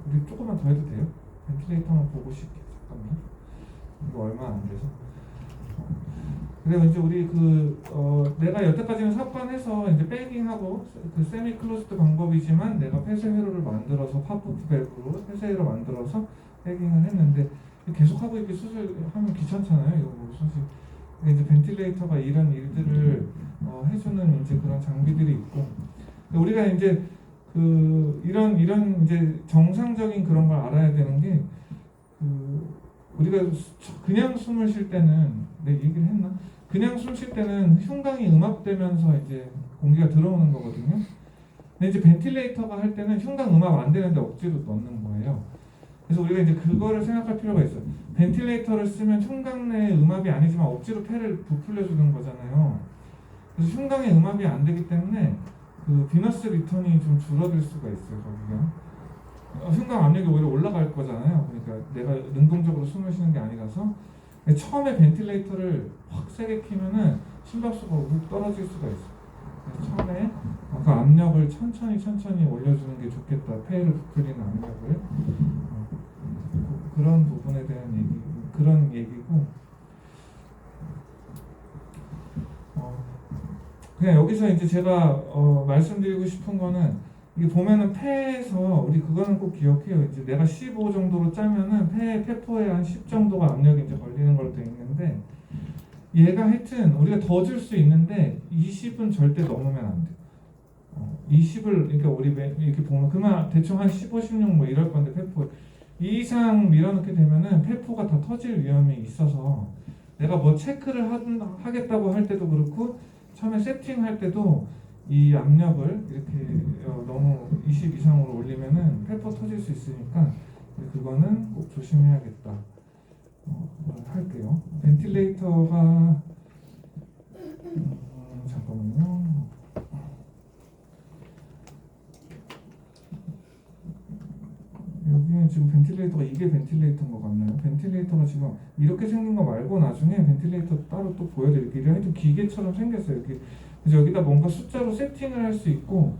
우리 조금만 더 해도 돼요? 벤틸레이터만 보고 싶게. 잠깐만. 이거 얼마 안 돼서. 그리고 이제 우리 내가 여태까지는 삽관해서 이제 백잉하고 그 세미 클로즈드 방법이지만, 내가 폐쇄 회로를 만들어서 팝업 밸브로 폐쇄 회로 만들어서 백잉을 했는데, 계속 하고 이렇게 수술하면 귀찮잖아요. 이거 뭐 사실 이제 벤틸레이터가 이런 일들을 해주는 이제 그런 장비들이 있고, 우리가 이제 이런 이제 정상적인 그런 걸 알아야 되는 게, 우리가 그냥 숨을 쉴 때는, 내 얘기를 했나? 그냥 숨 쉴 때는 흉곽이 음압되면서 이제 공기가 들어오는 거거든요. 근데 이제 벤틸레이터가 할 때는 흉곽 음압 안 되는데 억지로 넣는 거예요. 그래서 우리가 이제 그거를 생각할 필요가 있어요. 벤틸레이터를 쓰면 흉곽 내에 음압이 아니지만 억지로 폐를 부풀려 주는 거잖아요. 그래서 흉곽에 음압이 안 되기 때문에 그 비너스 리턴이 좀 줄어들 수가 있어요. 거기가 흉곽 압력이 오히려 올라갈 거잖아요. 그러니까 내가 능동적으로 숨을 쉬는 게 아니라서. 처음에 벤틸레이터를 확 세게 키면은 심박수가 훅 떨어질 수가 있어요. 그래서 처음에 그 압력을 천천히 올려주는 게 좋겠다. 폐를 부풀리는 압력을. 그런 부분에 대한 그런 얘기고, 그냥 여기서 이제 제가 말씀드리고 싶은 거는, 이게 보면은 폐에서 우리 그거는 꼭 기억해요. 이제 내가 15 정도로 짜면은 폐포에 한 10 정도가 압력이 이제 걸리는 걸로 되어 있는데, 얘가 하여튼 우리가 더 줄 수 있는데 20은 절대 넘으면 안 돼요. 20을 그러니까 우리 이렇게 보면 그만 대충 한 15, 16 뭐 이럴 건데, 폐포 이 이상 밀어넣게 되면은 폐포가 다 터질 위험이 있어서, 내가 뭐 체크를 하겠다고 할 때도 그렇고 처음에 세팅할 때도 이 압력을 이렇게 너무 20 이상으로 올리면은 폐포 터질 수 있으니까 그거는 꼭 조심해야겠다. 할게요. 벤틸레이터가 잠깐만요. 여기는 지금 벤틸레이터가 이게 벤틸레이터인 것 같나요? 벤틸레이터가 지금 이렇게 생긴 거 말고 나중에 벤틸레이터 따로 또 보여드릴게요. 하여튼 기계처럼 생겼어요. 그래서 여기다 뭔가 숫자로 세팅을 할 수 있고,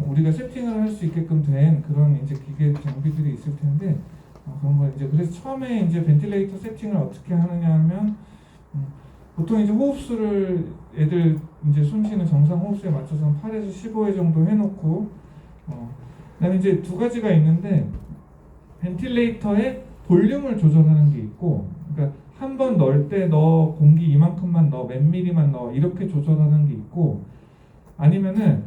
우리가 세팅을 할 수 있게끔 된 그런 이제 기계 장비들이 있을 텐데, 그런 거 이제 그래서 처음에 이제 벤틸레이터 세팅을 어떻게 하느냐 하면, 보통 이제 호흡수를 애들 이제 숨 쉬는 정상 호흡수에 맞춰서 8에서 15회 정도 해놓고, 그다음에 이제 두 가지가 있는데, 벤틸레이터의 볼륨을 조절하는 게 있고, 그러니까 한 번 넣을 때 너 공기 이만큼만 넣어, 몇 미리만 넣어, 이렇게 조절하는 게 있고, 아니면은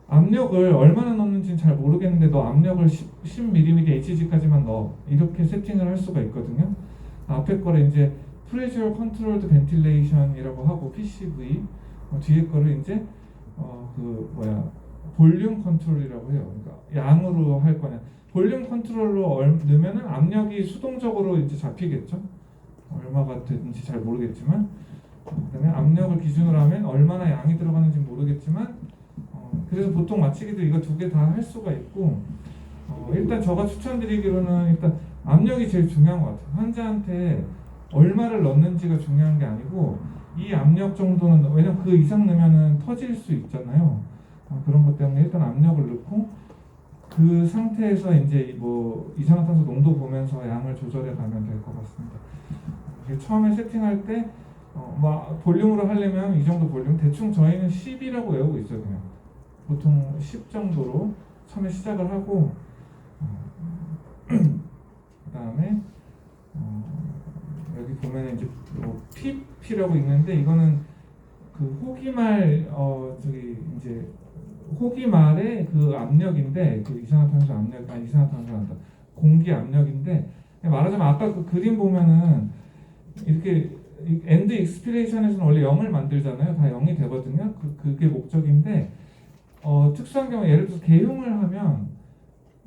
압력을 얼마나 넣는지는 잘 모르겠는데 너 압력을 10mm HG까지만 넣어, 이렇게 세팅을 할 수가 있거든요. 앞에 거를 이제 Pressure Controlled Ventilation이라고 하고 PCV, 뒤에 거를 이제 볼륨 컨트롤이라고 해요. 그러니까 양으로 할 거냐. 볼륨 컨트롤로 넣으면은 압력이 수동적으로 이제 잡히겠죠. 얼마가 되는지 잘 모르겠지만, 그다음에 압력을 기준으로 하면 얼마나 양이 들어가는지 모르겠지만, 그래서 보통 마취기도 이거 두 개 다 할 수가 있고, 일단 제가 추천드리기로는 일단 압력이 제일 중요한 것 같아요. 환자한테 얼마를 넣는지가 중요한 게 아니고, 이 압력 정도는, 왜냐면 그 이상 넣으면은 터질 수 있잖아요. 그런 것 때문에 일단 압력을 넣고, 그 상태에서 이제 뭐 이산화탄소 농도 보면서 양을 조절해 가면 될 것 같습니다. 처음에 세팅할 때 볼륨으로 하려면 이 정도 볼륨, 대충 저희는 10이라고 외우고 있어요. 그냥 보통 10 정도로 처음에 시작을 하고, 그 다음에 여기 보면 이제 PP라고 있는데, 이거는 그 호기말 이제 호기말의 그 압력인데, 그 이산화탄소 압력, 이산화탄소 한다, 공기 압력인데, 말하자면 아까 그 그림 보면은 이렇게 엔드 익스피레이션에서는 원래 0을 만들잖아요. 다 0이 되거든요. 그게 목적인데, 특수한 경우 예를 들어서 개용을 하면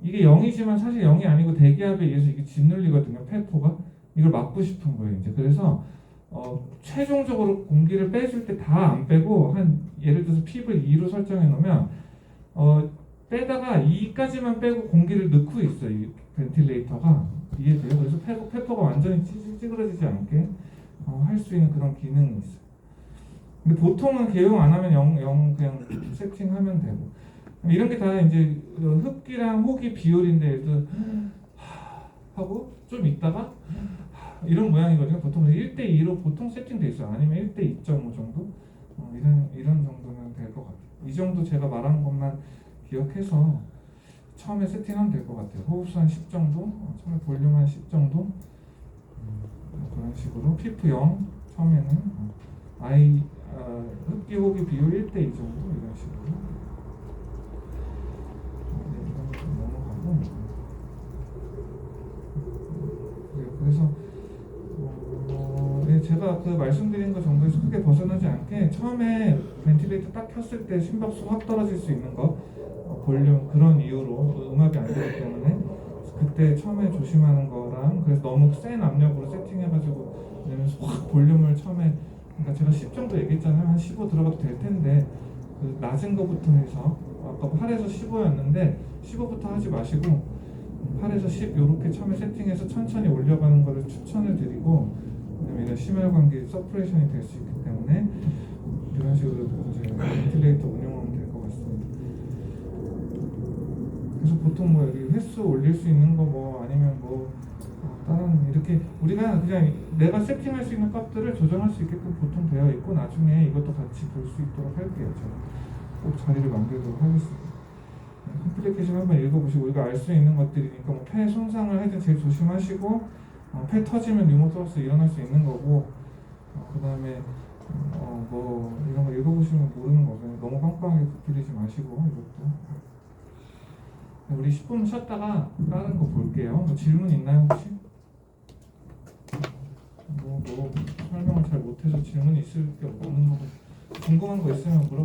이게 0이지만 사실 0이 아니고 대기압에 의해서 이게 짓눌리거든요. 폐포가 이걸 막고 싶은 거예요. 이제 그래서 최종적으로 공기를 빼줄 때 다 안 빼고, 한 예를 들어서 핍을 2로 설정해 놓으면 빼다가 2까지만 빼고 공기를 넣고 있어요. 이 벤틸레이터가. 이해돼요? 그래서 폐포가 완전히 찌그러지지 않게 할 수 있는 그런 기능이 있어요. 근데 보통은 개용 안 하면 0 그냥 세팅하면 되고, 이런 게 다 이제 흡기랑 호기 비율인데, 예를 들어 하고 좀 있다가 이런 모양이거든요. 보통 1:2로 보통 세팅돼 있어요. 아니면 1:2.5 정도, 이런 정도면 될 것 같아요. 이 정도 제가 말한 것만 기억해서 처음에 세팅하면 될 것 같아요. 호흡수 한 10 정도, 처음에 볼륨 한 10 정도, 그런 식으로 피프 0 처음에는 흡기 호기 비율 1:2 정도, 이런 식으로. 이런 거 좀 넘어가고, 그래서 제가 그 말씀드린 것 정도에서 크게 벗어나지 않게, 처음에 벤틸레이터 딱 켰을 때 심박수 확 떨어질 수 있는 거, 볼륨 그런 이유로 음압이 안 되기 때문에 그때 처음에 조심하는 거랑, 그래서 너무 센 압력으로 세팅해가지고 왜냐면 확 볼륨을 처음에, 그러니까 제가 10 정도 얘기했잖아요. 한 15 들어가도 될 텐데, 그 낮은 거부터 해서 아까 8에서 15였는데 15부터 하지 마시고 8에서 10 이렇게 처음에 세팅해서 천천히 올려가는 거를 추천을 드리고, 왜냐면 이런 심혈관계 서프레이션이 될 수 있기 때문에 이런 식으로 이제 벤틸레이터 운영하면 될 것 같습니다. 그래서 보통 뭐 여기 횟수 올릴 수 있는 거 뭐 아니면 뭐 다른 이렇게 우리가 그냥 내가 세팅할 수 있는 값들을 조정할 수 있게끔 보통 되어 있고, 나중에 이것도 같이 볼 수 있도록 할게요. 제가. 꼭 자리를 만들도록 하겠습니다. 컴플리케이션 한번 읽어보시고 이거 알 수 있는 것들이니까 뭐 폐 손상을 할 때 제일 조심하시고 폐 터지면 뉴모토라스 일어날 수 있는 거고 그 다음에 뭐 이런 거 읽어보시면 모르는 거잖아요. 너무 깜깜하게 부풀리지 마시고 이것도. 우리 10분 쉬었다가 다른 거 볼게요. 뭐 질문 있나요 혹시? 뭐 설명을 잘 못해서 질문 있을 게 없는 거고 궁금한 거 있으면 물어보세요.